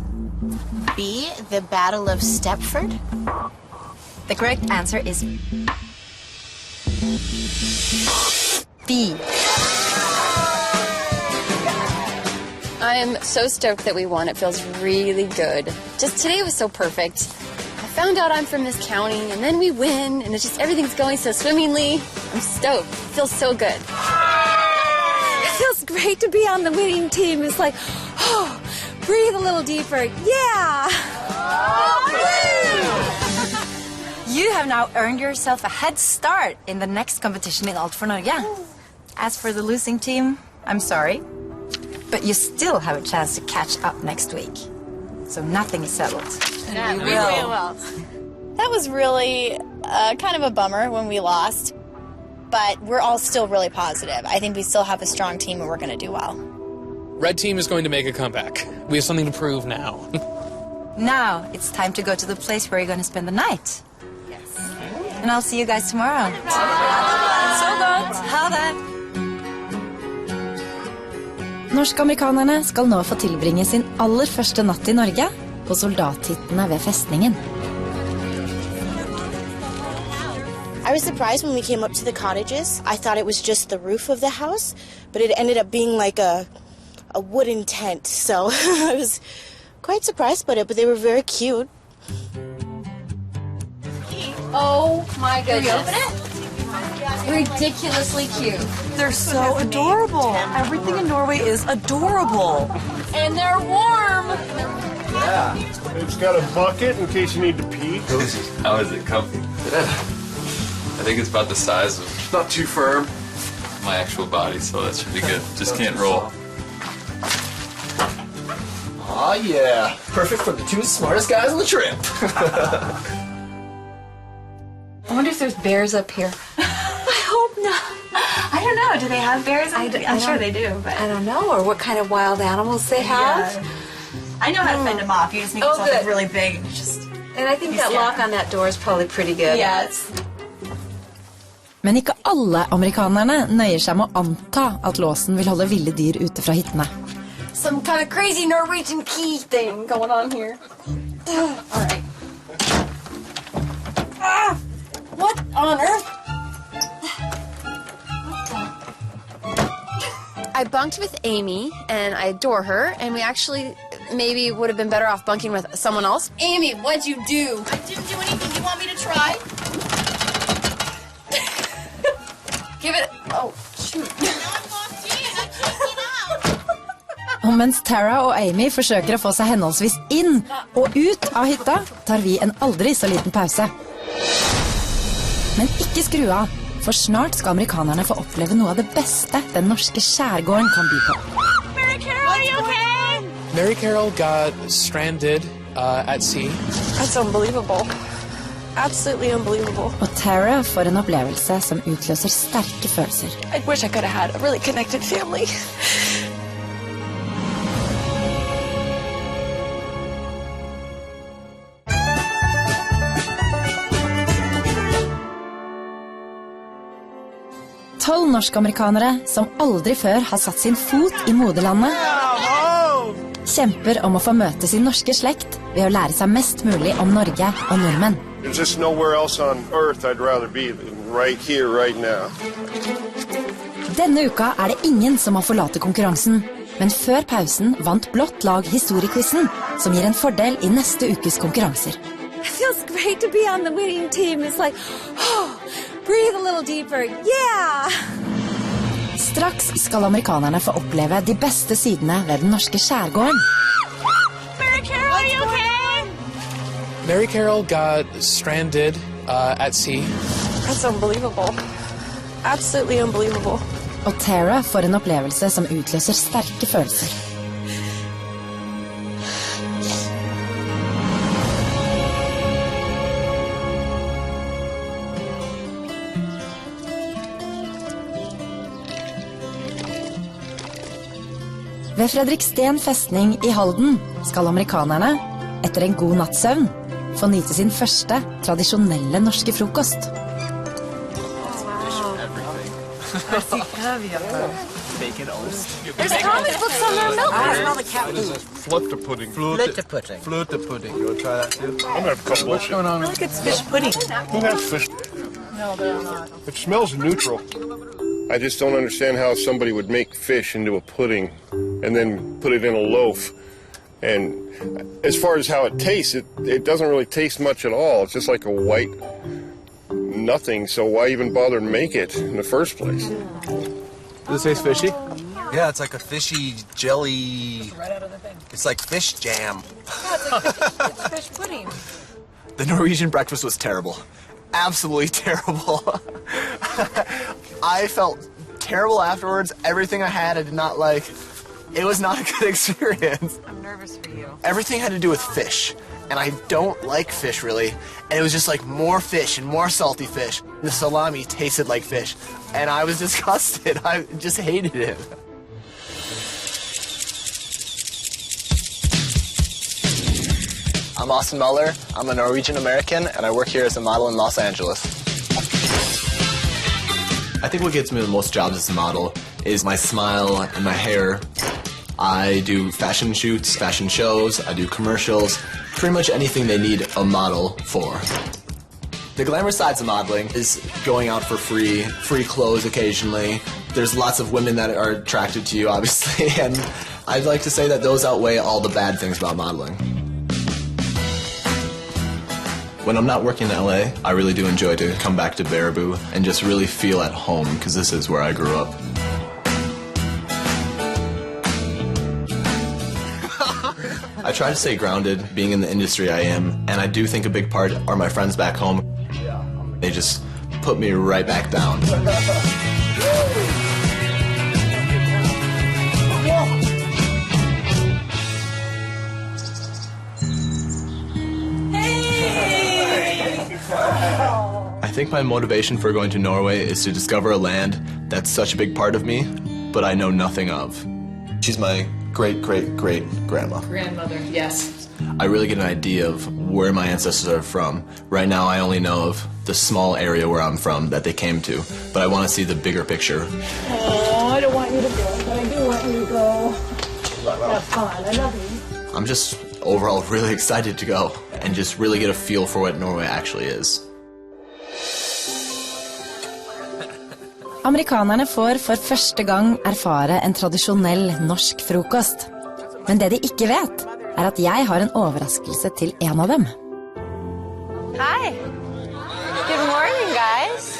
B, the Battle of Stepford.
The correct answer is B.
I am so stoked that we won. It feels really good. Just today was so perfect. I found out I'm from this county, and then we win, and it's just everything's going so swimmingly. I'm stoked. It feels so good.
It feels great to be on the winning team. It's like, oh, breathe a little deeper. Yeah!
You have now earned yourself a head start in the next competition in Alt for Norge. As for the losing team, I'm sorry, but you still have a chance to catch up next week. So nothing is settled.
And we will. That was really kind of a bummer when we lost, but we're all still really positive. I think we still have a strong team and we're going to do well.
Red team is going to make a comeback. We have something to prove now.
Now it's time to go to the place where you're going to spend the night. Yes. And I'll see you guys tomorrow. So godt. Ha det.
Norsk-amerikanerne skal nå få tilbringe sin aller første natt I Norge på soldathyttene ved festningen.
I was surprised when we came up to the cottages. I thought it was just the roof of the house, but it ended up being like a wooden tent. So I was quite surprised by it, but they were very cute.
Oh my goodness. Ridiculously cute.
They're so adorable. Everything in Norway is adorable.
And they're warm.
Yeah. It's got a bucket in case you need to pee.
How is it? Comfy? I think it's about the size of... Not too firm. My actual body, so that should be good. Just can't roll.
Aw, yeah. Perfect for the two smartest guys on the trip.
I wonder if there's bears up here. I hope not. I don't know. Do they have bears? I'm sure they do, but I don't know. Or what kind of wild animals they have.
Yeah. I know how to fend them off. You just make yourself look really big and just...
And I think that lock on that door is probably pretty good.
Yeah, it's...
Men ikke alle amerikanerne nøyer seg med å anta at låsen vil holde ville dyr ute fra hyttene.
Some kind of crazy Norwegian key thing going on here. All right. What on earth?
I bunked with Amy, and I adore her, and we actually maybe would have been better off bunking with someone else. Amy, what'd you do?
I didn't do anything. You want me to try?
Give it... Oh, shoot.
Og mens Tara og Amy forsøker å få seg henholdsvis inn og ut av hytta, tar vi en aldri så liten pause. Men ikke skru av, for snart skal amerikanerne få oppleve noe av det beste den norske skjærgården kan by på.
Mary Carol, are you okay?
Mary Carol got stranded at sea.
That's unbelievable. Absolutely unbelievable.
Og Tara får en opplevelse som utløser sterke følelser.
I wish I could have had a really connected family.
Tolv norsk-amerikanere som aldri før har satt sin fot I moderlandet, kjemper om å få møte sin norske slekt ved å lære seg mest mulig om Norge og nordmenn.
There's just nowhere else on earth I'd rather be than right here, right now.
Denne uka det ingen som må forlate konkurransen, men før pausen vant blått lag historiequizen, som gir en fordel I neste ukes konkurranser.
It feels great to be on the winning team. It's like, oh, breathe a little deeper. Yeah!
Straks skal amerikanerne få oppleve de beste sidene ved den norske skjærgården.
Mary Carol, are you okay?
Mary Carol got stranded at sea.
That's unbelievable. Absolutely unbelievable.
Og Tara får en opplevelse som utløser sterke følelser. Ved Fredriksten festning I Halden skal amerikanerne, etter en god nattsøvn, få nyte sin første tradisjonelle norske frokost.
Bacon oast.
There's comic books on our milk.
I smell the cat food. Flutter pudding.
Flutter pudding. Flutter pudding. You want to try that too?
I'm gonna have a couple.
What's going on?
I think it's fish pudding.
Who has fish?
No, they're not.
It smells neutral. I just don't understand how somebody would make fish into a pudding and then put it in a loaf. And as far as how it tastes, it doesn't really taste much at all. It's just like a white nothing, so why even bother to make it in the first place?
Does it taste fishy?
Yeah, it's like a fishy jelly.
It's right out of the thing.
It's like fish jam.
Yeah, it's fish pudding.
The Norwegian breakfast was terrible. Absolutely terrible. I felt terrible afterwards. Everything I had, I did not like. It was not a good experience.
I'm nervous for you.
Everything had to do with fish, and I don't like fish really. And it was just like more fish and more salty fish. The salami tasted like fish, and I was disgusted. I just hated it. I'm Austin Muller. I'm a Norwegian American, and I work here as a model in Los Angeles. I think what gets me the most jobs as a model is my smile and my hair. I do fashion shoots, fashion shows, I do commercials, pretty much anything they need a model for. The glamour sides of modeling is going out for free clothes occasionally. There's lots of women that are attracted to you, obviously, and I'd like to say that those outweigh all the bad things about modeling. When I'm not working in LA, I really do enjoy to come back to Baraboo and just really feel at home, because this is where I grew up. I try to stay grounded, being in the industry I am, and I do think a big part are my friends back home. They just put me right back down. I think my motivation for going to Norway is to discover a land that's such a big part of me, but I know nothing of. She's my great-great-great-grandma.
Grandmother, yes.
I really get an idea of where my ancestors are from. Right now I only know of the small area where I'm from that they came to, but I want to see the bigger picture.
Oh, I don't want you to go, but I do want you to go. Have fun, I love you.
I'm just overall really excited to go and just really get a feel for what Norway actually is.
Amerikanerne får for første gang erfare en tradisjonell norsk frokost. Men det de ikke vet, at jeg har en overraskelse til en av dem.
Hi. Good morning, guys.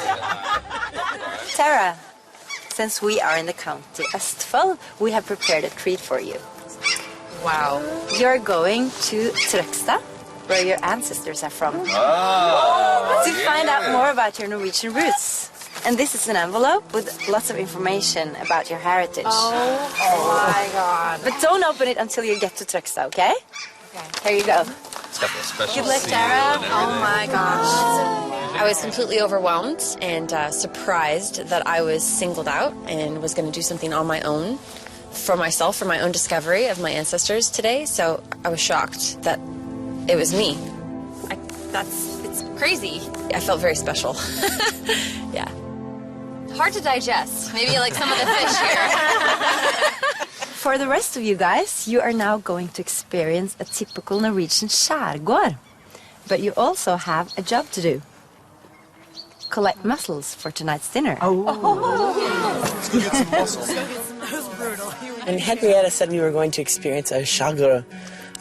Tara, since we are in the county Østfold, we have prepared a treat for you. Wow. You're going to Trøgstad, where your ancestors are from. To find out more about your Norwegian roots. And this is an envelope with lots of information about your heritage.
Oh my God.
But don't open it until you get to Trøgstad, okay? Okay. Here you go.
It's got the special
Good luck,
seal
Tara.
and everything.
Oh my gosh. I was completely overwhelmed and surprised that I was singled out and was going to do something on my own for myself, for my own discovery of my ancestors today. So I was shocked that it was me. It's crazy. I felt very special. Yeah. Hard to digest. Maybe like some of the fish here.
For the rest of you guys, you are now going to experience a typical Norwegian skärgård. But you also have a job to do. Collect mussels for tonight's dinner.
Let's go get some mussels.
That was brutal.
When Henrietta said we were going to experience a skärgård,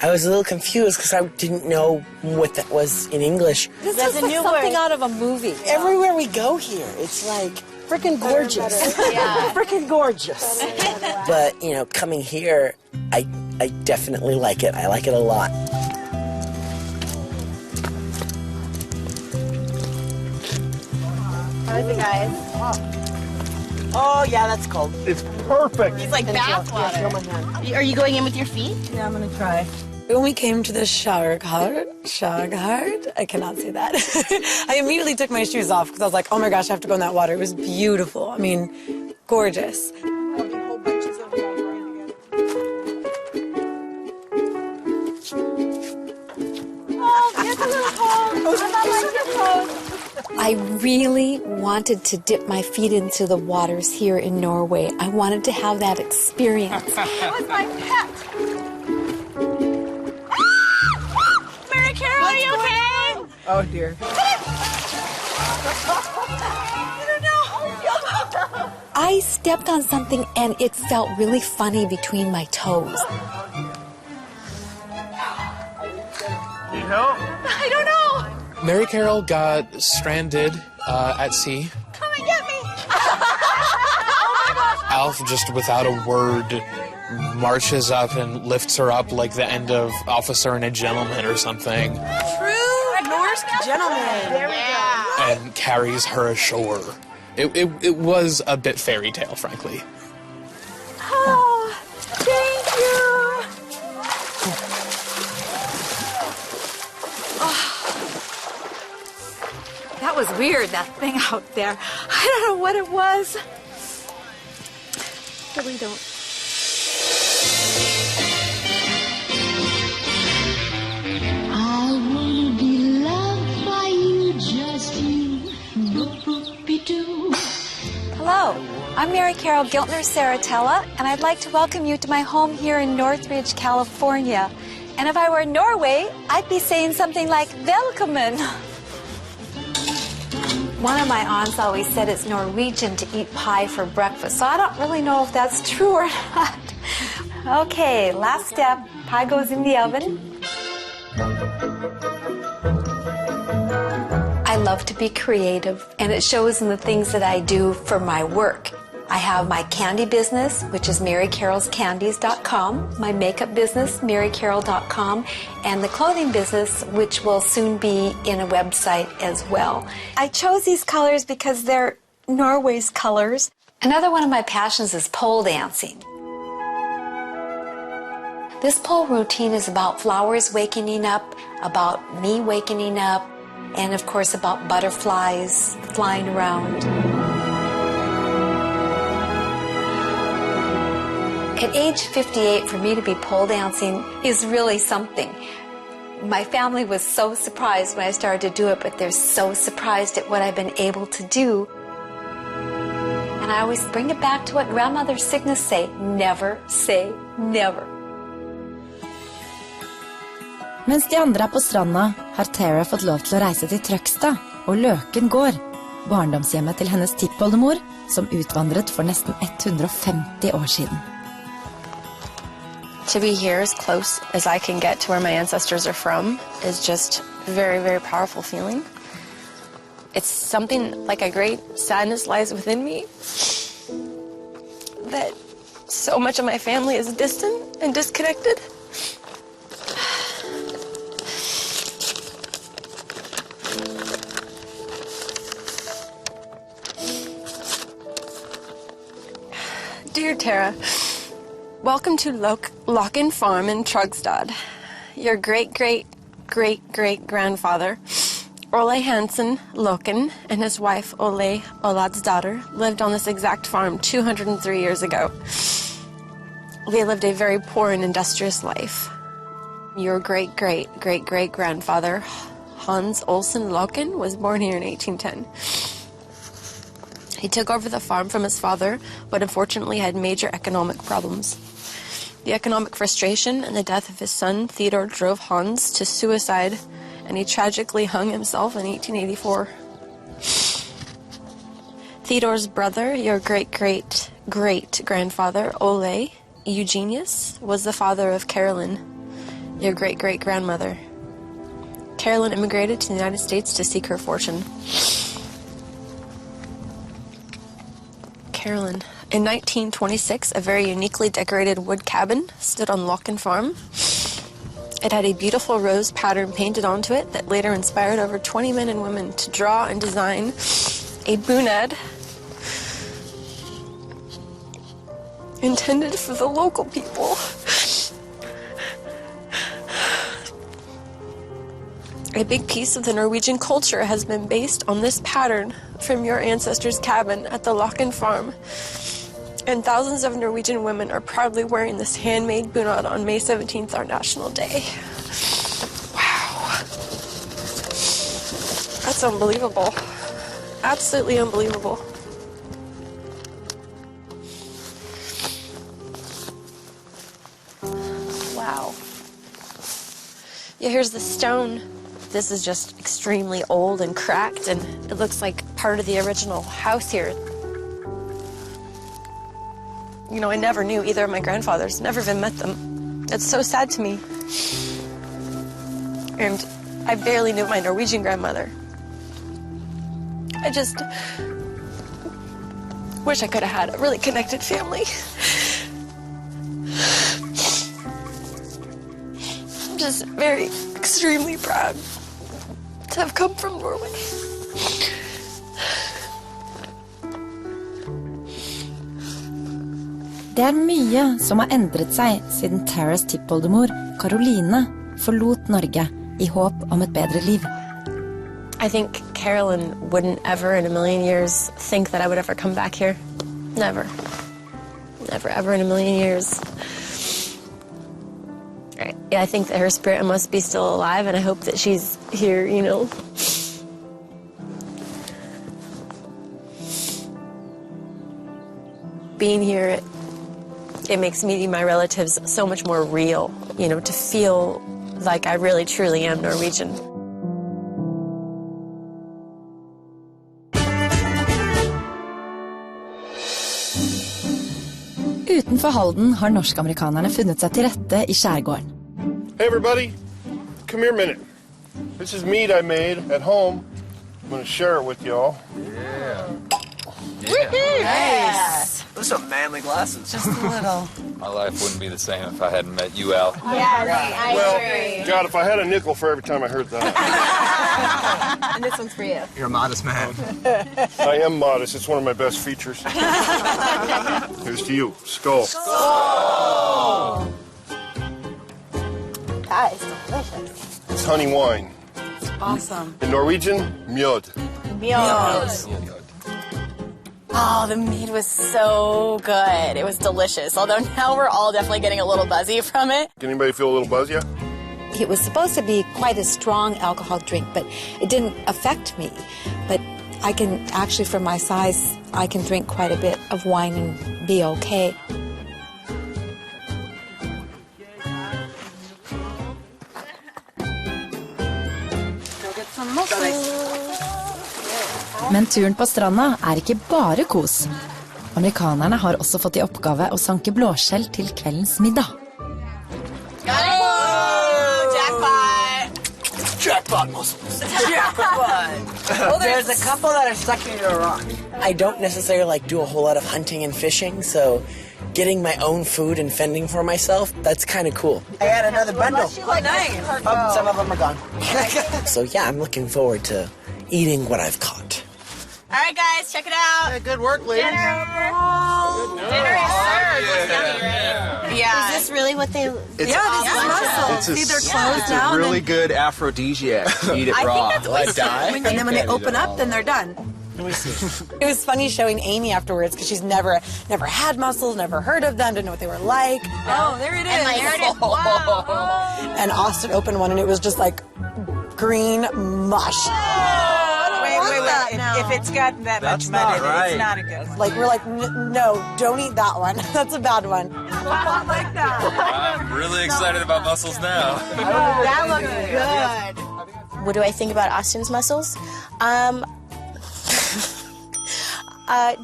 I was a little confused because I didn't know what that was in English.
This is like something out of a movie.
Everywhere we go here, it's like freaking gorgeous.
Yeah.
Freaking gorgeous. But, you know, coming here, I definitely like it. I like it a lot.
How is it, guys?
Oh, yeah, that's cold.
It's perfect.
It's like bath water. Are you going in with your feet?
Yeah, I'm gonna try. When we came to the skärgård, I cannot say that. I immediately took my shoes off because I was like, oh my gosh, I have to go in that water. It was beautiful. I mean, gorgeous.
Oh, it's a little cold. I'm not like your clothes.
I really wanted to dip my feet into the waters here in Norway. I wanted to have that experience.
That was my pet. Mary Carol, are you okay?
Oh, dear.
I stepped on something and it felt really funny between my toes.
I don't know.
Mary Carol got stranded at sea.
Come and get me.
Alf, just without a word, marches up and lifts her up like the end of Officer and a Gentleman or something.
True Norse gentleman. There we go.
And carries her ashore. It was a bit fairy tale, frankly.
Oh, thank you.
That was weird, that thing out there. I don't know what it was. Really don't.
I wanna be loved by you, just you. Boop-boop-be-doo.
Hello, I'm Mary Carol Giltner Saratella, and I'd like to welcome you to my home here in Northridge, California. And if I were in Norway, I'd be saying something like "Velkommen." One of my aunts always said it's Norwegian to eat pie for breakfast, so I don't really know if that's true or not. Okay, last step. Pie goes in the oven. I love to be creative, and it shows in the things that I do for my work. I have my candy business, which is marycarolscandies.com, my makeup business, marycarol.com, and the clothing business, which will soon be in a website as well. I chose these colors because they're Norway's colors. Another one of my passions is pole dancing. This pole routine is about flowers wakening up, about me wakening up, and of course about butterflies flying around. At age 58, for me to be pole dancing is really something. My family was so surprised when I started to do it, but they're so surprised at what I've been able to do. And I always bring it back to what Grandmother Signa say, never say never.
Mens de andre er på stranda, har Tara fått lov til å reise til Trøgstad og Løken gård, barndomshjemmet til hennes tippoldemor, som utvandret for nesten 150 år siden.
To be here as close as I can get to where my ancestors are from is just a very, very powerful feeling. It's something like a great sadness lies within me that so much of my family is distant and disconnected. Dear Tara, welcome to Locken Farm in Trøgstad. Your great-great-great-great-grandfather, Ole Hansen Locken, and his wife Ole Oladsdatter lived on this exact farm 203 years ago. They lived a very poor and industrious life. Your great-great-great-great-grandfather, Hans Olsen Locken, was born here in 1810. He took over the farm from his father, but unfortunately had major economic problems. The economic frustration and the death of his son, Theodore, drove Hans to suicide, and he tragically hung himself in 1884. Theodore's brother, your great-great-great-grandfather, Ole Eugenius, was the father of Carolyn, your great-great-grandmother. Carolyn immigrated to the United States to seek her fortune. Carolyn. In 1926, a very uniquely decorated wood cabin stood on Locken Farm. It had a beautiful rose pattern painted onto it that later inspired over 20 men and women to draw and design a bunad intended for the local people. A big piece of the Norwegian culture has been based on this pattern from your ancestors' cabin at the Locken Farm. And thousands of Norwegian women are proudly wearing this handmade bunad on May 17th, our National Day. Wow. That's unbelievable.
absolutely unbelievable. Wow. Yeah, here's the stone. This is just extremely old and cracked, and it looks like part of the original house here. You know, I never knew either of my grandfathers, never even met them. It's so sad to me. And I barely knew my Norwegian grandmother. I just wish I could have had a really connected family. I'm just very, extremely proud to have come from Norway.
Det er mye som har endret seg siden Taras tippoldemor, Caroline, forlot Norge i håp om et bedre liv.
I think Carolyn wouldn't ever in a million years think that I would ever come back here. Never. Never, ever in a million years. Yeah, I think that her spirit must be still alive, and I hope that she's here, you know. Being here, it makes meeting my relatives so much more real, you know, to feel like I really, truly am Norwegian.
Utenfor Halden har norsk-amerikanerne funnet seg til rette i skjærgården.
Hey everybody, come here a minute. This is meat I made at home. I'm going to share it with y'all.
Yeah.
Nice.
Those are manly glasses.
Just a little.
My life wouldn't be the same if I hadn't met you, Al.
Well, God, if I had a nickel for every time I heard that.
And this one's for you.
You're a modest man.
I am modest. It's one of my best features. Here's to you. Skål.
Oh! That is delicious.
It's honey wine.
Awesome.
In Norwegian, mjød.
Mjød. Oh, the mead was so good. It was delicious. Although now we're all definitely getting a little buzzy from it.
Can anybody feel a little buzz yet?
It was supposed to be quite a strong alcoholic drink, but it didn't affect me. But I can actually, for my size, I can drink quite a bit of wine and be okay.
Go get some mussels.
Men turen på stranda er ikke bare kos. Amerikanerne har også fått i oppgave å sanke blåskjell til kveldens middag.
Jackpot mussels. Jackpot. There's a couple that are stuck in a rock. I don't necessarily do a whole lot of hunting and fishing, so getting my own food and fending for myself, that's kind of cool. I had another bundle.
Oh, nice.
Oh, some of them are gone. So yeah, I'm looking forward to eating what I've caught.
All right, guys, check it out.
Hey, good work, ladies.
Dinner is served. Yeah.
Is this really what they...
It's
mussels.
It's
They're closed now.
a really good aphrodisiac. Eat it raw. Let die.
And then when they open up, then they're done.
Let me see.
It was funny showing Amy afterwards because she's never had mussels, never heard of them, didn't know what they were like. Oh, there it is.
And there it is. Wow.
And Austin opened one and it was just like green mush.
Wait. If it's got that much mud in it, it's not a good one.
Like, we're like, no, don't eat that one. That's a bad one. Not like that.
I'm really excited about mussels now.
That looks good.
What do I think about Austin's mussels?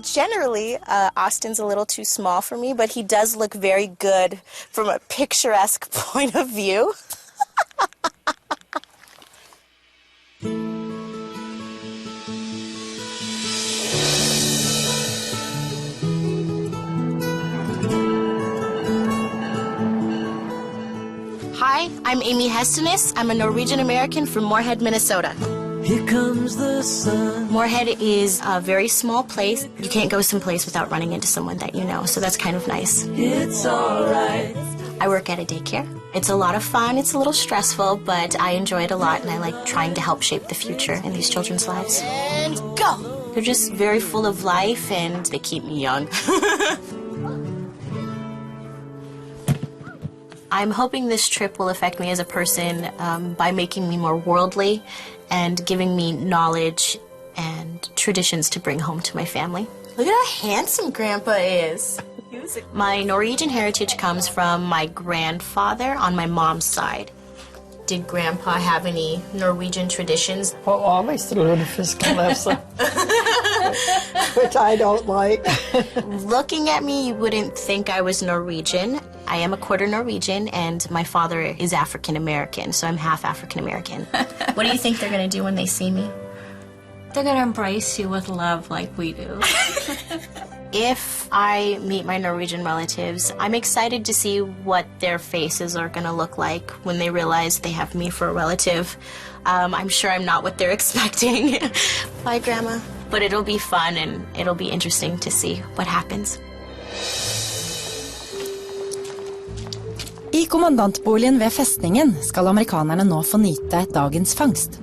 Generally, Austin's a little too small for me, but he does look very good from a picturesque point of view. Hi, I'm Amy Hestenes. I'm a Norwegian American from Moorhead, Minnesota.
Here comes the sun.
Moorhead is a very small place. You can't go someplace without running into someone that you know, so that's kind of nice.
It's alright.
I work at a daycare. It's a lot of fun. It's a little stressful, but I enjoy it a lot, and I like trying to help shape the future in these children's lives. And go! They're just very full of life, and they keep me young. I'm hoping this trip will affect me as a person by making me more worldly and giving me knowledge and traditions to bring home to my family. Look at how handsome Grandpa is. My Norwegian heritage comes from my grandfather on my mom's side. Did Grandpa have any Norwegian traditions?
Well, obviously, fiskelefse, which I don't like.
Looking at me, you wouldn't think I was Norwegian. I am a quarter Norwegian, and my father is African American, so I'm half African American. What do you think they're going to do when they see me?
They're going to embrace you with love like we do.
If I meet my Norwegian relatives, I'm excited to see what their faces are going to look like when they realize they have me for a relative. I'm sure I'm not what they're expecting. Bye, Grandma. But it'll be fun, and it'll be interesting to see what happens.
I kommandantboligen ved festningen skal amerikanerne nå få nyte dagens fangst.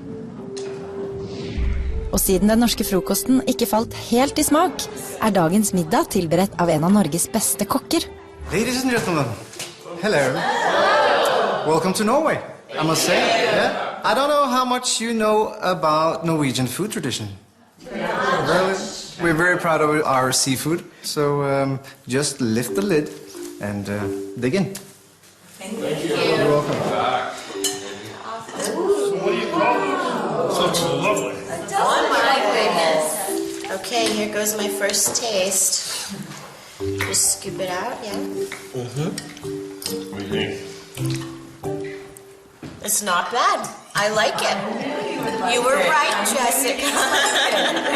Og siden den norske frokosten ikke falt helt I smak, dagens middag tilberedt av en av Norges beste kokker.
Ladies and gentlemen, hello. Welcome to Norway, I must say. Yeah? I don't know how much you know about Norwegian food tradition. We're very proud of our seafood, so just lift the lid and dig in.
Thank you.
You're welcome.
What do you call it? Sounds lovely.
Oh my goodness. Okay, here goes my first taste. Just scoop it out, yeah.
What do you think?
It's not bad. I like it. You were right, Jessica.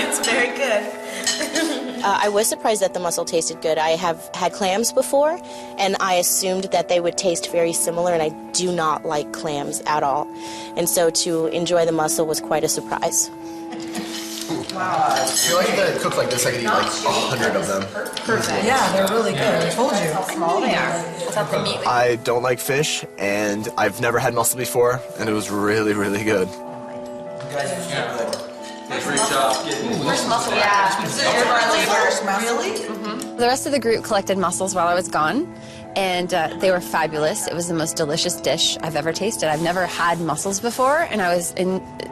It's very good. I was surprised that the mussel tasted good. I have had clams before, and I assumed that they would taste very similar, and I do not like clams at all. And so to enjoy the mussel was quite a surprise.
Wow. I feel like if I cook like this, I could eat like 100 of them.
Perfect. Yeah, they're really good. I told you. How small they are.
I don't like fish, and I've never had mussel before, and it was really, really good.
Great job.
First mussel. Yeah. Really? Mm-hmm. The rest of the group collected mussels while I was gone, and they were fabulous. It was the most delicious dish I've ever tasted. I've never had mussels before, and I was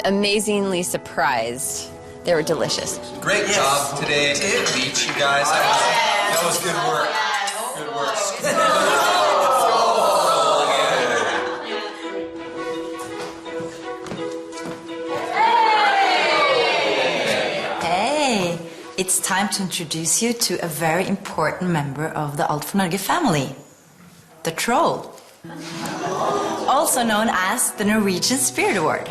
amazingly surprised. They were delicious.
Great job today at the beach, you guys. That was good work. Good work.
Hey, it's time to introduce you to a very important member of the For Norge family, the troll, also known as the Norwegian Spirit Award.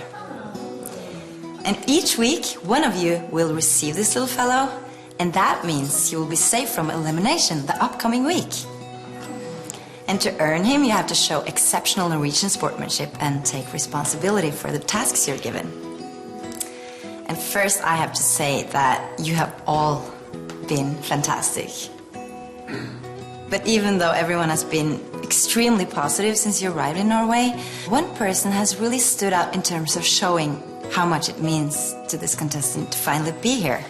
And each week, one of you will receive this little fellow, and that means you will be safe from elimination the upcoming week. And to earn him, you have to show exceptional Norwegian sportsmanship and take responsibility for the tasks you're given. And first, I have to say that you have all been fantastic. But even though everyone has been extremely positive since you arrived in Norway, one person has really stood out in terms of showing how much it means to this contestant to finally be here.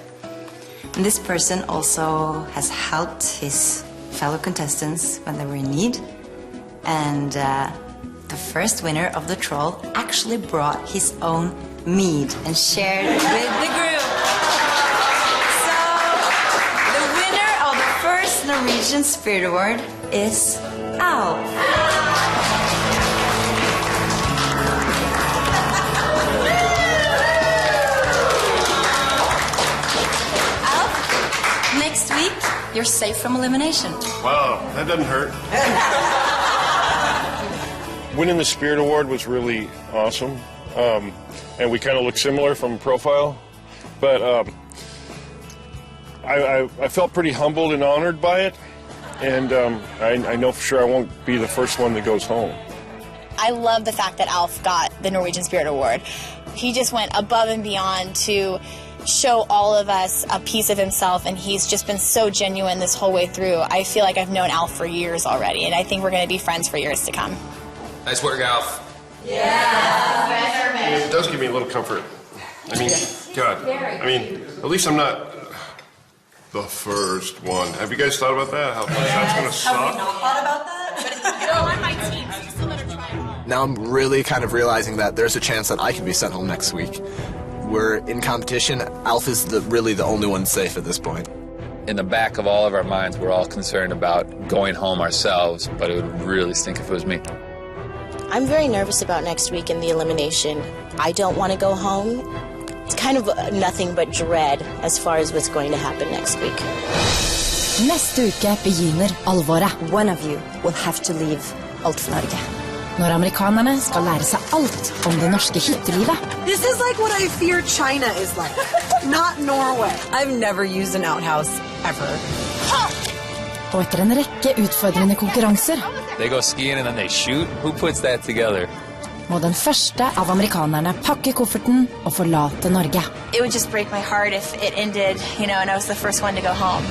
And this person also has helped his fellow contestants when they were in need. And the first winner of the troll actually brought his own mead and shared with the group. So, the winner of the first Norwegian Spirit Award is Alf. Next week, you're safe from elimination.
Wow, that doesn't hurt. Winning the Spirit Award was really awesome. And we kind of look similar from profile. But I felt pretty humbled and honored by it. And I know for sure I won't be the first one that goes home.
I love the fact that Alf got the Norwegian Spirit Award. He just went above and beyond to show all of us a piece of himself, and he's just been so genuine this whole way through. I feel like I've known Alf for years already, and I think we're going to be friends for years to come.
Nice work, Alf.
Yeah.
It does give me a little comfort. I mean, God, I mean, at least I'm not the first one. Have you guys thought about that? How that's going to suck?
Have we not thought about that? But you're on my team, so you still better try hard.
Now I'm really kind of realizing that there's a chance that I can be sent home next week. we're in competition, Alpha's really the only one safe at this point.
In the back of all of our minds, we're all concerned about going home ourselves, but it would really stink if it was me.
I'm very nervous about next week in the elimination. I don't want to go home. It's kind of nothing but dread as far as what's going to happen next week.
Neste uke begynner alvoret.
One of you will have to leave alt for Norge.
Når amerikanerne skal lære seg alt om det norske hyttelivet.
This is like what I fear China is like, not Norway. I've never used an outhouse ever.
Og etter en rekke utfordrende konkurranser
They go skiing and then they shoot? Who puts that together?
må den første av amerikanerne pakke kofferten og forlate Norge.
It would just break my heart if it ended, and I was the first one to go home.